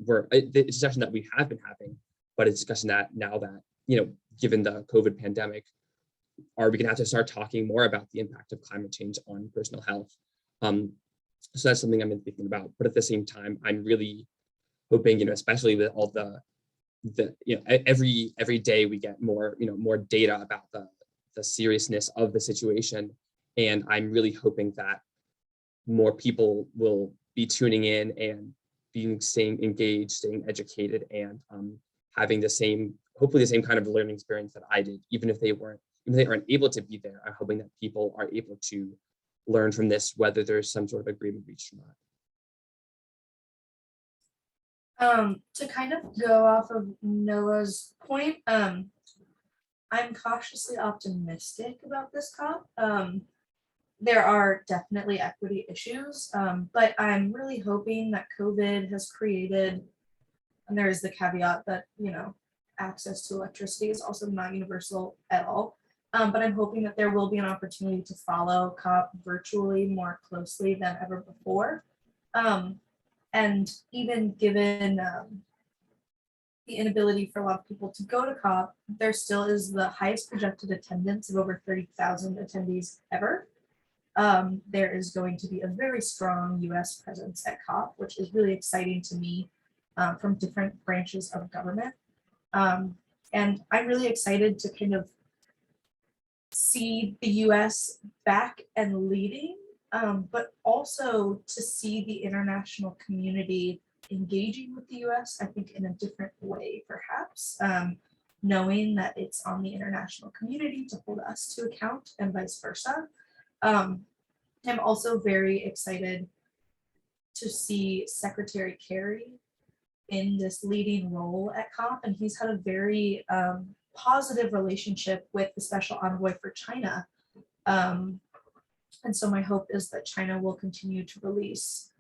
we have been having, but a discussion that now that, given the COVID pandemic, are we gonna have to start talking more about the impact of climate change on personal health? So that's something I've been thinking about. But at the same time, I'm really hoping, especially with all the every day we get more, more data about the seriousness of the situation. And I'm really hoping that more people will be tuning in and staying engaged, staying educated, and having hopefully the same kind of learning experience that I did, even if they aren't able to be there. I'm hoping that people are able to learn from this, whether there's some sort of agreement reached or not. To kind of go off of Noah's point, I'm cautiously optimistic about this COP. There are definitely equity issues, but I'm really hoping that COVID has created, and there is the caveat that, access to electricity is also not universal at all. But I'm hoping that there will be an opportunity to follow COP virtually more closely than ever before. And even given the inability for a lot of people to go to COP, there still is the highest projected attendance of over 30,000 attendees ever. there is going to be a very strong US presence at COP, which is really exciting to me, from different branches of government. And I'm really excited to kind of see the US back and leading, but also to see the international community engaging with the US, I think in a different way, perhaps, knowing that it's on the international community to hold us to account and vice versa. I'm also very excited to see Secretary Kerry in this leading role at COP, and he's had a very positive relationship with the special envoy for China. And so my hope is that China will continue to release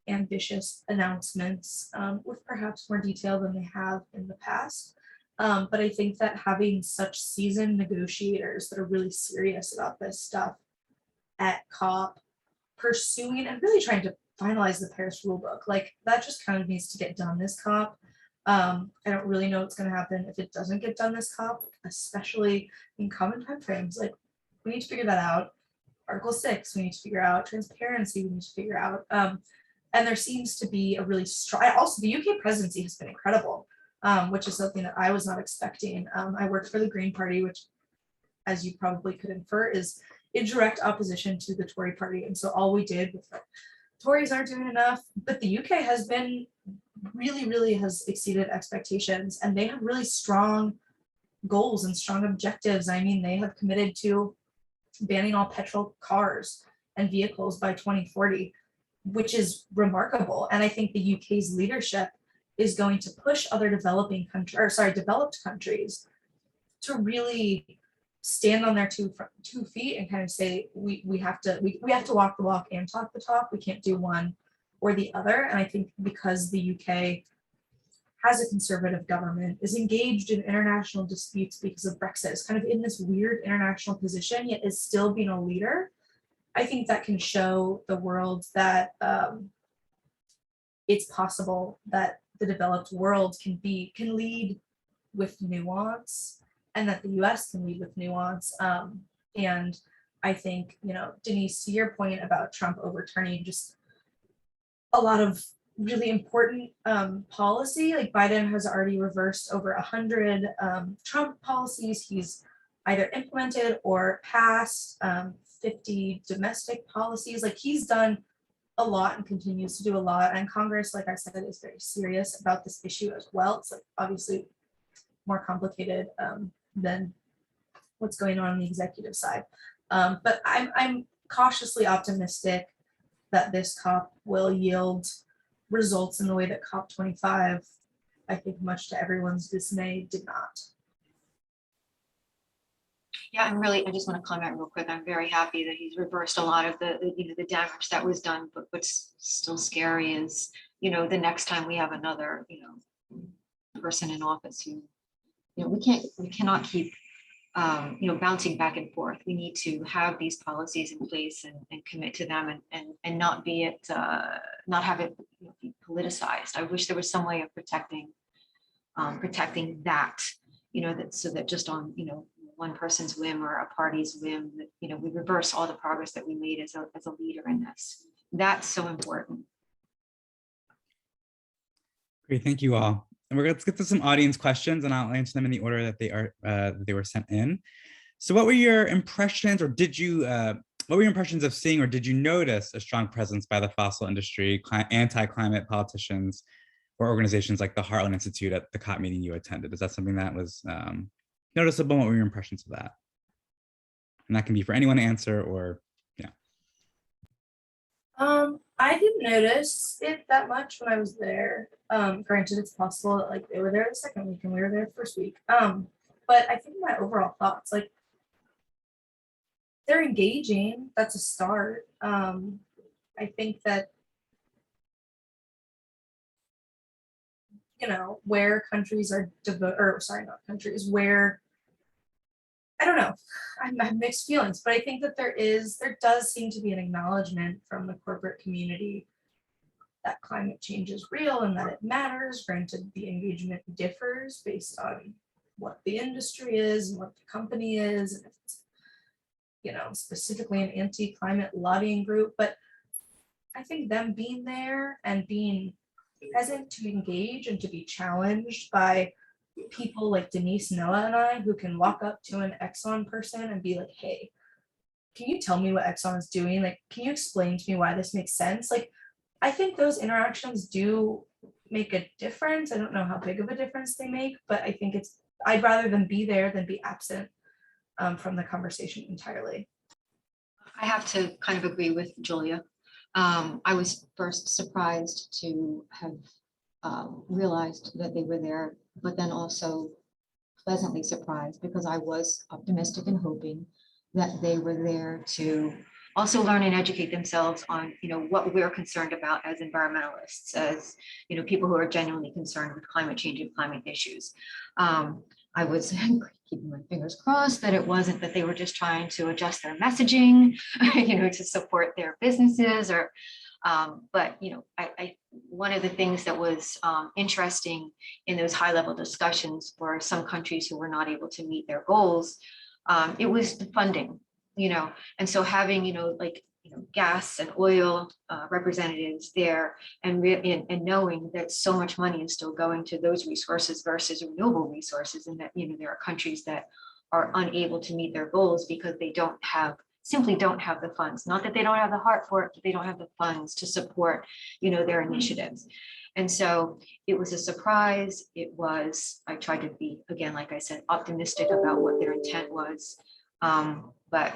ambitious announcements with perhaps more detail than they have in the past. But I think that having such seasoned negotiators that are really serious about this stuff at COP, pursuing and really trying to finalize the Paris rulebook, like that just kind of needs to get done this COP. I don't really know what's going to happen if it doesn't get done this COP, especially in common timeframes. Like we need to figure that out. Article 6, we need to figure out. Transparency, we need to figure out. And there seems to be a really strong, also the UK presidency has been incredible, which is something that I was not expecting. I worked for the Green Party, which, as you probably could infer, is in direct opposition to the Tory party. And so all we did was like, Tories aren't doing enough, but the UK has been really has exceeded expectations, and they have really strong goals and strong objectives. I mean, they have committed to banning all petrol cars and vehicles by 2040, which is remarkable. And I think the UK's leadership is going to push other developed countries to really stand on their two feet and kind of say we have to walk the walk and talk the talk. We can't do one or the other. And I think because the UK has a conservative government, is engaged in international disputes because of Brexit, is kind of in this weird international position, yet is still being a leader, I think that can show the world that it's possible that the developed world can lead with nuance, and that the US can lead with nuance. And I think, Denise, to your point about Trump overturning just a lot of really important policy, like Biden has already reversed over 100 Trump policies. He's either implemented or passed 50 domestic policies. Like he's done a lot and continues to do a lot. And Congress, like I said, is very serious about this issue as well. It's like obviously more complicated than what's going on the executive side. But I'm cautiously optimistic that this COP will yield results in the way that COP25, I think much to everyone's dismay, did not. Yeah, I just want to comment real quick. I'm very happy that he's reversed a lot of the damage that was done, but what's still scary is, the next time we have another, person in office who, we cannot keep, bouncing back and forth. We need to have these policies in place and commit to them and not have it be politicized. I wish there was some way of protecting that, so that just on, one person's whim or a party's whim, that, we reverse all the progress that we made as a leader in this. That's so important. Great, thank you all. And let's get to some audience questions, and I'll answer them in the order that they were sent in. So what were your impressions, or what were your impressions of seeing, or did you notice a strong presence by the fossil industry, anti-climate politicians, or organizations like the Heartland Institute at the COP meeting you attended? Is that something that was noticeable? What were your impressions of that? And that can be for anyone to answer, or yeah. I didn't notice it that much when I was there. Granted, it's possible that like they were there the second week and we were there the first week. But I think my overall thoughts, like they're engaging. That's a start. I think that where countries are where I don't know. I have mixed feelings, but I think that there does seem to be an acknowledgement from the corporate community that climate change is real and that it matters. Granted, the engagement differs based on what the industry is and what the company is, and if it's, specifically an anti-climate lobbying group, but I think them being there and being present to engage and to be challenged by people like Denise, Noah, and I, who can walk up to an Exxon person and be like, hey, can you tell me what Exxon is doing? Like, can you explain to me why this makes sense? Like, I think those interactions do make a difference. I don't know how big of a difference they make, but I think I'd rather them be there than be absent from the conversation entirely. I have to kind of agree with Julia. I was first surprised to have realized that they were there, but then also pleasantly surprised because I was optimistic and hoping that they were there to also learn and educate themselves on, what we're concerned about as environmentalists, as, people who are genuinely concerned with climate change and climate issues. I was keeping my fingers crossed that it wasn't that they were just trying to adjust their messaging, to support their businesses or, but, one of the things that was interesting in those high level discussions for some countries who were not able to meet their goals, it was the funding, and so having, gas and oil representatives there and knowing that so much money is still going to those resources versus renewable resources, and that, there are countries that are unable to meet their goals because they simply don't have the funds. Not that they don't have the heart for it, but they don't have the funds to support, their initiatives. And so it was a surprise. I tried to be, again, like I said, optimistic about what their intent was. But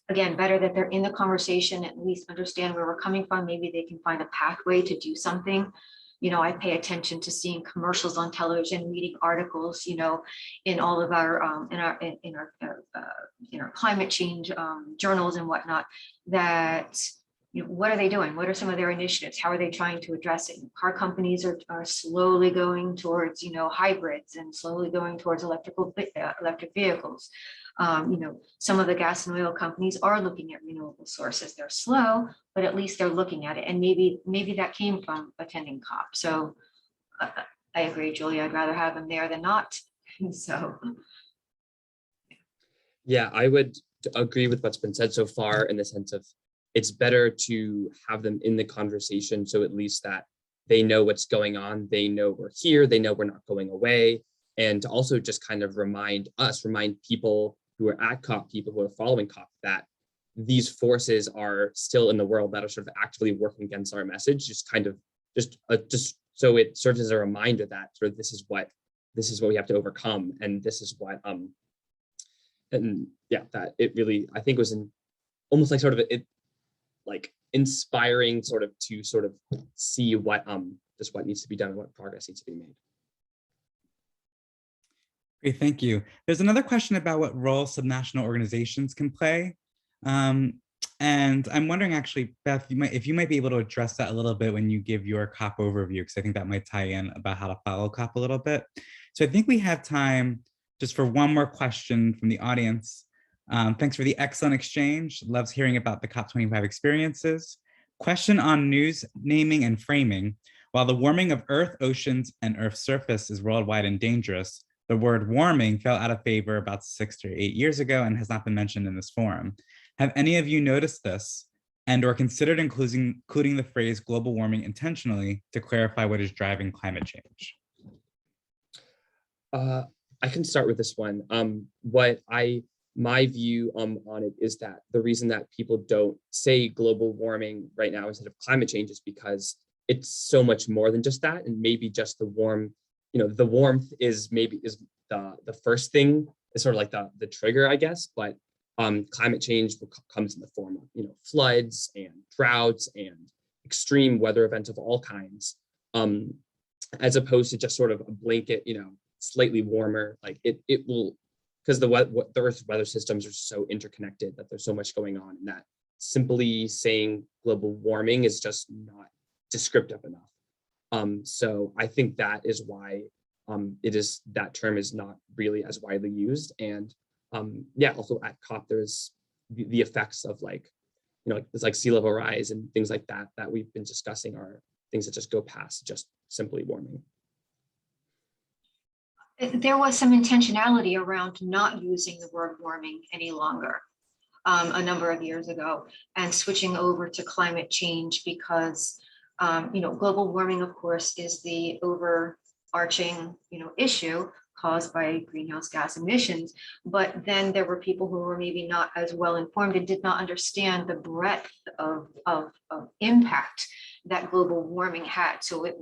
again, better that they're in the conversation, at least understand where we're coming from. Maybe they can find a pathway to do something. I pay attention to seeing commercials on television, reading articles, in all of our in our climate change journals and whatnot. That what are they doing? What are some of their initiatives? How are they trying to address it? Car companies are slowly going towards hybrids and slowly going towards electric vehicles. Some of the gas and oil companies are looking at renewable sources. They're slow, but at least they're looking at it. And maybe that came from attending COP. So I agree, Julia, I'd rather have them there than not. So. Yeah, I would agree with what's been said so far in the sense of it's better to have them in the conversation. So at least that they know what's going on. They know we're here. They know we're not going away. And to also just kind of remind people who are at COP, people who are following COP, that these forces are still in the world that are sort of actively working against our message, just so it serves as a reminder that sort of this is what we have to overcome. And this is what, that it really, I think was almost like sort of like inspiring sort of to sort of see what needs to be done and what progress needs to be made. Great, thank you. There's another question about what role subnational organizations can play. And I'm wondering actually, Beth, if you might be able to address that a little bit when you give your COP overview, because I think that might tie in about how to follow COP a little bit. So I think we have time just for one more question from the audience. Thanks for the excellent exchange. Loves hearing about the COP25 experiences. Question on news, naming, and framing. While the warming of Earth, oceans, and Earth's surface is worldwide and dangerous, the word warming fell out of favor about 6 to 8 years ago and has not been mentioned in this forum. Have any of you noticed this and or considered including the phrase global warming intentionally to clarify what is driving climate change? I can start with this one. My view on it is that the reason that people don't say global warming right now instead of climate change is because it's so much more than just that, and maybe just the warmth is the first thing, is sort of like the trigger, I guess. But climate change comes in the form of floods and droughts and extreme weather events of all kinds, as opposed to just sort of a blanket, slightly warmer. Like it will, because the Earth's weather systems are so interconnected that there's so much going on, and that simply saying global warming is just not descriptive enough. So I think that is why that term is not really as widely used. And also at COP, there's the effects of it's like sea level rise and things like that we've been discussing are things that just go past just simply warming. There was some intentionality around not using the word warming any longer. a number of years ago, and switching over to climate change because global warming, of course, is the overarching issue caused by greenhouse gas emissions. But then there were people who were maybe not as well informed and did not understand the breadth of impact that global warming had. So it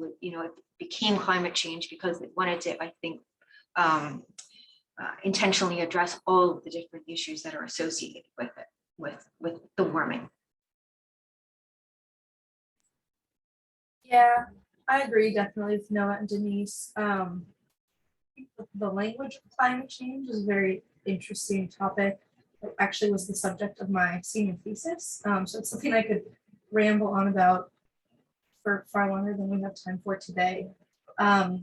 became climate change because it wanted to, I think, intentionally address all of the different issues that are associated with it, with the warming. Yeah, I agree definitely with Noah and Denise. The language of climate change is a very interesting topic. It actually was the subject of my senior thesis. So it's something I could ramble on about for far longer than we have time for today. But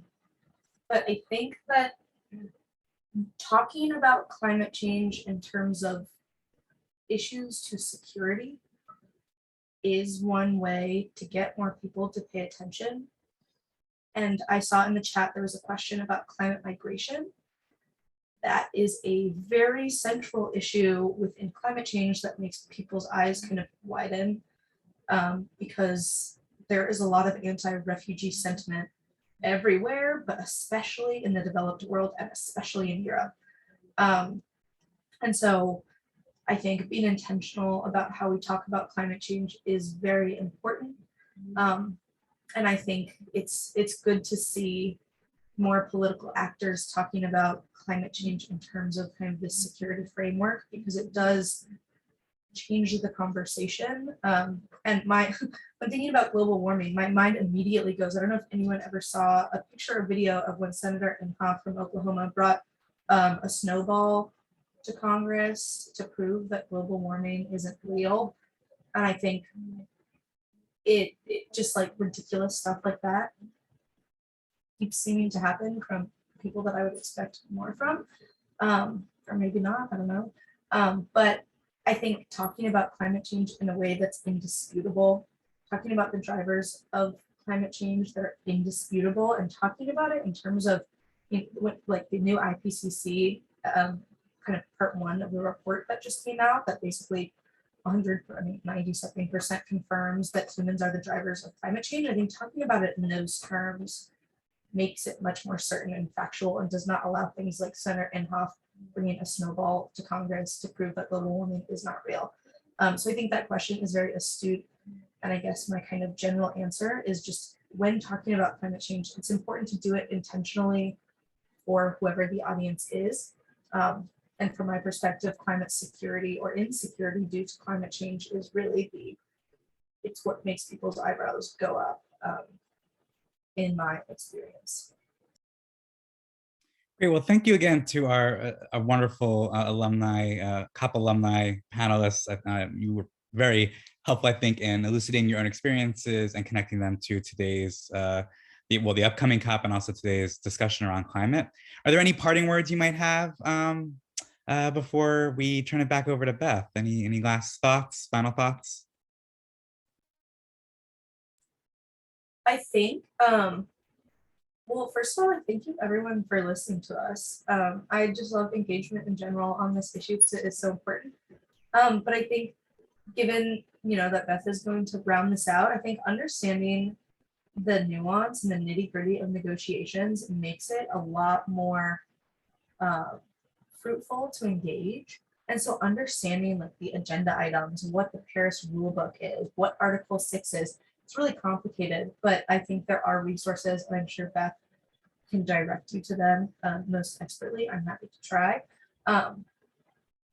I think that talking about climate change in terms of issues to security is one way to get more people to pay attention. And I saw in the chat there was a question about climate migration. That is a very central issue within climate change that makes people's eyes kind of widen, because there is a lot of anti-refugee sentiment everywhere, but especially in the developed world and especially in Europe. And so I think being intentional about how we talk about climate change is very important. And I think it's good to see more political actors talking about climate change in terms of kind of this security framework, because it does change the conversation. And when thinking about global warming, my mind immediately goes, I don't know if anyone ever saw a picture or video of when Senator Inhofe from Oklahoma brought a snowball to Congress to prove that global warming isn't real. And I think it just like ridiculous stuff like that keeps seeming to happen from people that I would expect more from, or maybe not, I don't know. But I think talking about climate change in a way that's indisputable, talking about the drivers of climate change that are indisputable, and talking about it in terms of like the new IPCC kind of part 1 of the report that just came out that basically 90-something% confirms that humans are the drivers of climate change. I think talking about it in those terms makes it much more certain and factual, and does not allow things like Senator Inhofe bringing a snowball to Congress to prove that global warming is not real. So I think that question is very astute. And I guess my kind of general answer is just when talking about climate change, it's important to do it intentionally for whoever the audience is. And from my perspective, climate security or insecurity due to climate change is really it's what makes people's eyebrows go up, in my experience. Great. Well, thank you again to our wonderful alumni, COP alumni panelists. You were very helpful, I think, in elucidating your own experiences and connecting them to today's, the upcoming COP and also today's discussion around climate. Are there any parting words you might have before we turn it back over to Beth? Any last thoughts, final thoughts? I think, well, first of all, I thank you everyone for listening to us. I just love engagement in general on this issue because it is so important. But I think given, that Beth is going to round this out, I think understanding the nuance and the nitty-gritty of negotiations makes it a lot more fruitful to engage. And so understanding like the agenda items, what the Paris rulebook is, what Article 6 is, it's really complicated, but I think there are resources, and I'm sure Beth can direct you to them most expertly. I'm happy to try.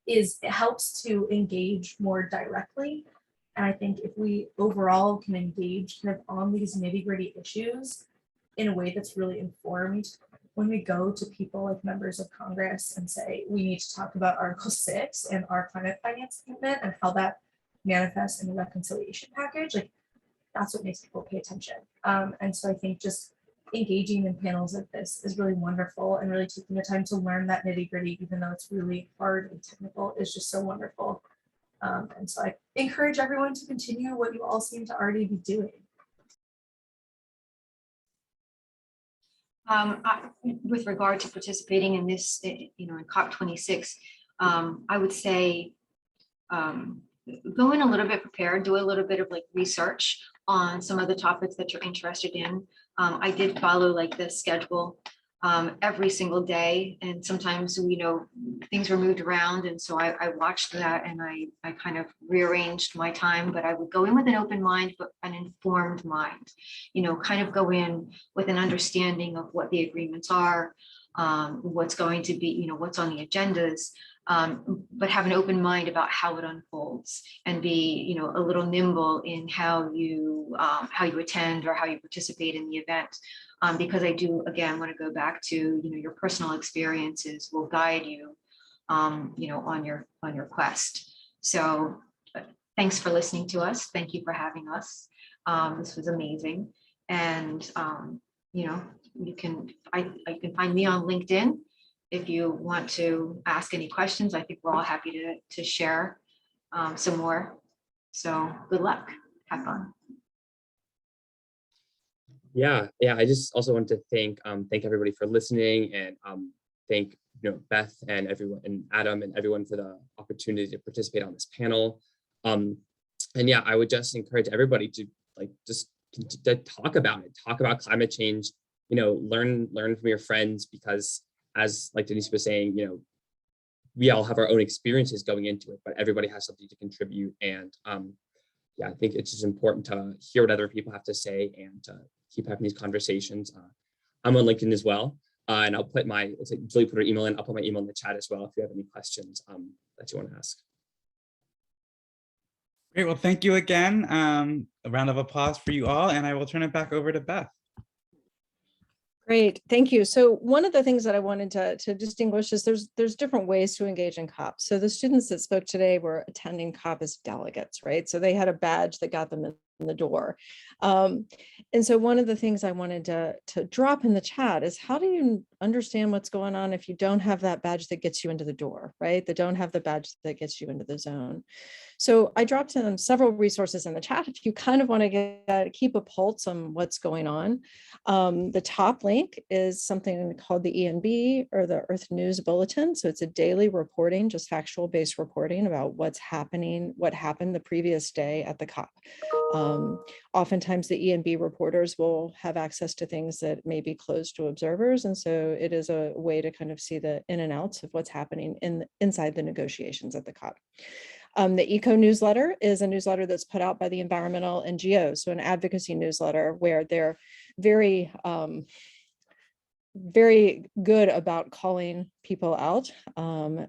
It helps to engage more directly. And I think if we overall can engage kind of on these nitty-gritty issues in a way that's really informed, when we go to people like members of Congress and say, we need to talk about Article 6 and our climate finance commitment and how that manifests in the reconciliation package, like that's what makes people pay attention. And so I think just engaging in panels like this is really wonderful, and really taking the time to learn that nitty-gritty, even though it's really hard and technical, is just so wonderful. And so I encourage everyone to continue what you all seem to already be doing. With regard to participating in this, in COP26, I would say go in a little bit prepared, do a little bit of like research on some of the topics that you're interested in. I did follow like the schedule every single day, and sometimes things were moved around, and so I watched that, and I kind of rearranged my time, but I would go in with an open mind, but an informed mind, kind of go in with an understanding of what the agreements are, what's going to be, what's on the agendas, but have an open mind about how it unfolds, and be, a little nimble in how you attend or how you participate in the event. Because I do, again, want to go back to, your personal experiences will guide you, on your quest. So thanks for listening to us. Thank you for having us. This was amazing. And, you can find me on LinkedIn if you want to ask any questions. I think we're all happy to share some more. So good luck. Have fun. Yeah. I just also want to thank everybody for listening, and thank Beth and everyone, and Adam and everyone, for the opportunity to participate on this panel. And yeah, I would just encourage everybody to to talk about it, talk about climate change. Learn from your friends, because as like Denise was saying, we all have our own experiences going into it, but everybody has something to contribute. And yeah, I think it's just important to hear what other people have to say and keep having these conversations. I'm on LinkedIn as well, and I'll put Julie put her email in. I'll put my email in the chat as well if you have any questions that you want to ask. Great, well, thank you again. A round of applause for you all, and I will turn it back over to Beth. Great, thank you. So one of the things that I wanted to distinguish is there's different ways to engage in COP. So the students that spoke today were attending COP as delegates, right? So they had a badge that got them in the door. And so one of the things I wanted to drop in the chat is, how do you understand what's going on if you don't have that badge that gets you into the door, right? That don't have the badge that gets you into the zone. So I dropped in several resources in the chat if you kind of want to keep a pulse on what's going on. The top link is something called the ENB, or the Earth News Bulletin. So it's a daily reporting, just factual based reporting about what's happening, what happened the previous day at the COP. Oftentimes the ENB reporters will have access to things that may be closed to observers. And so it is a way to kind of see the in and outs of what's happening inside the negotiations at the COP. The Eco newsletter is a newsletter that's put out by the environmental NGOs, so an advocacy newsletter where they're very, very good about calling people out,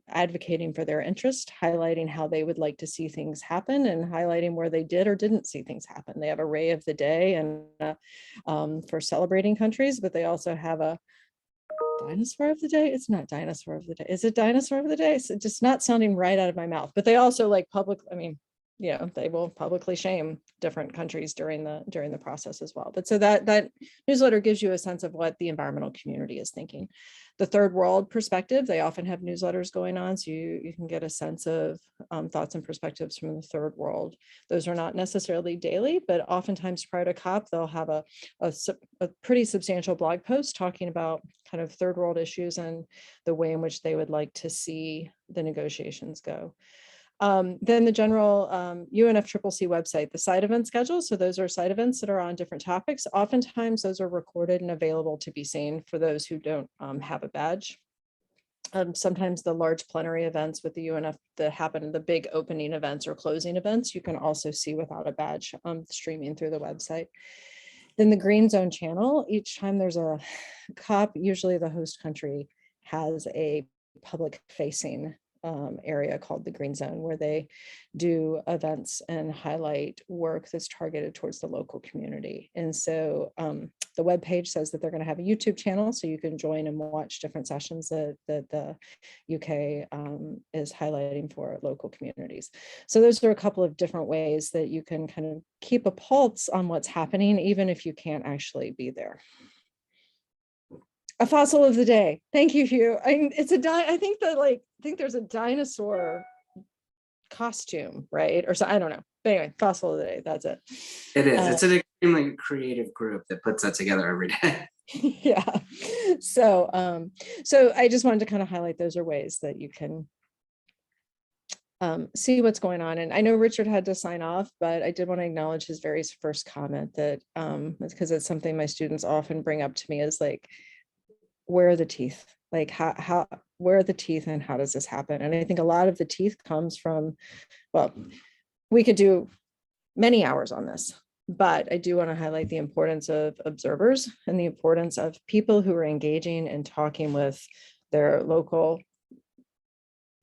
advocating for their interest, highlighting how they would like to see things happen, and highlighting where they did or didn't see things happen. They have a Ray of the Day and for celebrating countries, but they also have a Dinosaur of the Day. It's not Dinosaur of the Day. Is it Dinosaur of the Day? It's just not sounding right out of my mouth. But they also like they will publicly shame different countries during the process as well. But so that newsletter gives you a sense of what the environmental community is thinking. The third world perspective, they often have newsletters going on, so you can get a sense of thoughts and perspectives from the third world. Those are not necessarily daily, but oftentimes prior to COP, they'll have a pretty substantial blog post talking about kind of third world issues and the way in which they would like to see the negotiations go. Then the general UNFCCC website, the side event schedule. So those are side events that are on different topics. Oftentimes those are recorded and available to be seen for those who don't have a badge. Sometimes the large plenary events with the UNF that happen, the big opening events or closing events, you can also see without a badge streaming through the website. Then the Green Zone channel, each time there's a COP, usually the host country has a public facing area called the Green Zone, where they do events and highlight work that's targeted towards the local community. And so the webpage says that they're going to have a YouTube channel, so you can join and watch different sessions that the UK is highlighting for local communities. So those are a couple of different ways that you can kind of keep a pulse on what's happening, even if you can't actually be there. A fossil of the day. Thank you, Hugh. I think there's a dinosaur costume, right? Or so, I don't know. But anyway, fossil of the day. That's it. It is. It's an extremely creative group that puts that together every day. Yeah. So I just wanted to kind of highlight those are ways that you can see what's going on. And I know Richard had to sign off, but I did want to acknowledge his very first comment that, because it's something my students often bring up to me is like, where are the teeth? Like where are the teeth and how does this happen? And I think a lot of the teeth comes from, well, we could do many hours on this, but I do want to highlight the importance of observers and the importance of people who are engaging and talking with their local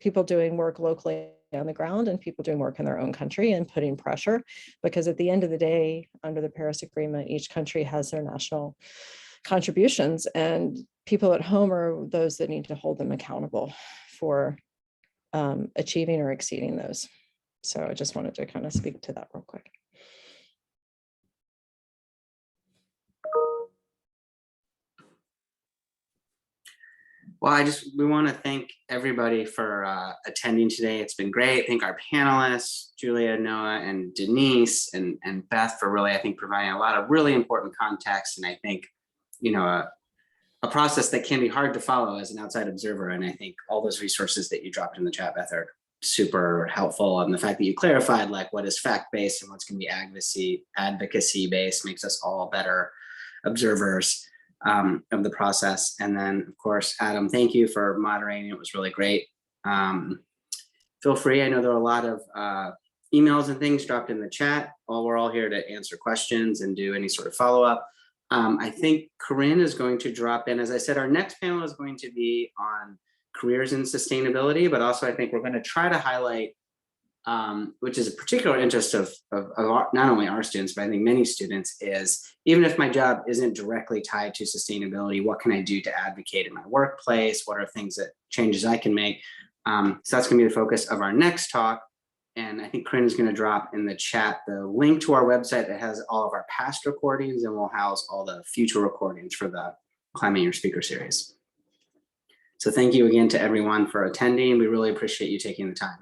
people doing work locally on the ground and people doing work in their own country and putting pressure, because at the end of the day, under the Paris Agreement, each country has their national contributions, and people at home are those that need to hold them accountable for achieving or exceeding those. So I just wanted to kind of speak to that real quick. Well, we want to thank everybody for attending today. It's been great. Thank our panelists, Julia, Noah, and Denise, and Beth for really, I think, providing a lot of really important context. And I think, you know, a process that can be hard to follow as an outside observer. And I think all those resources that you dropped in the chat, Beth, are super helpful. And the fact that you clarified like what is fact-based and what's going to be advocacy-based makes us all better observers of the process. And then, of course, Adam, thank you for moderating. It was really great. Feel free. I know there are a lot of emails and things dropped in the chat. We're all here to answer questions and do any sort of follow-up. I think Corinne is going to drop in. As I said, our next panel is going to be on careers in sustainability, but also I think we're going to try to highlight, which is a particular interest of not only our students, but I think many students, is even if my job isn't directly tied to sustainability, what can I do to advocate in my workplace? What are things that changes I can make? So that's going to be the focus of our next talk. And I think Corinne is going to drop in the chat the link to our website that has all of our past recordings, and we'll house all the future recordings for the Climate Your Speaker series. So thank you again to everyone for attending. We really appreciate you taking the time.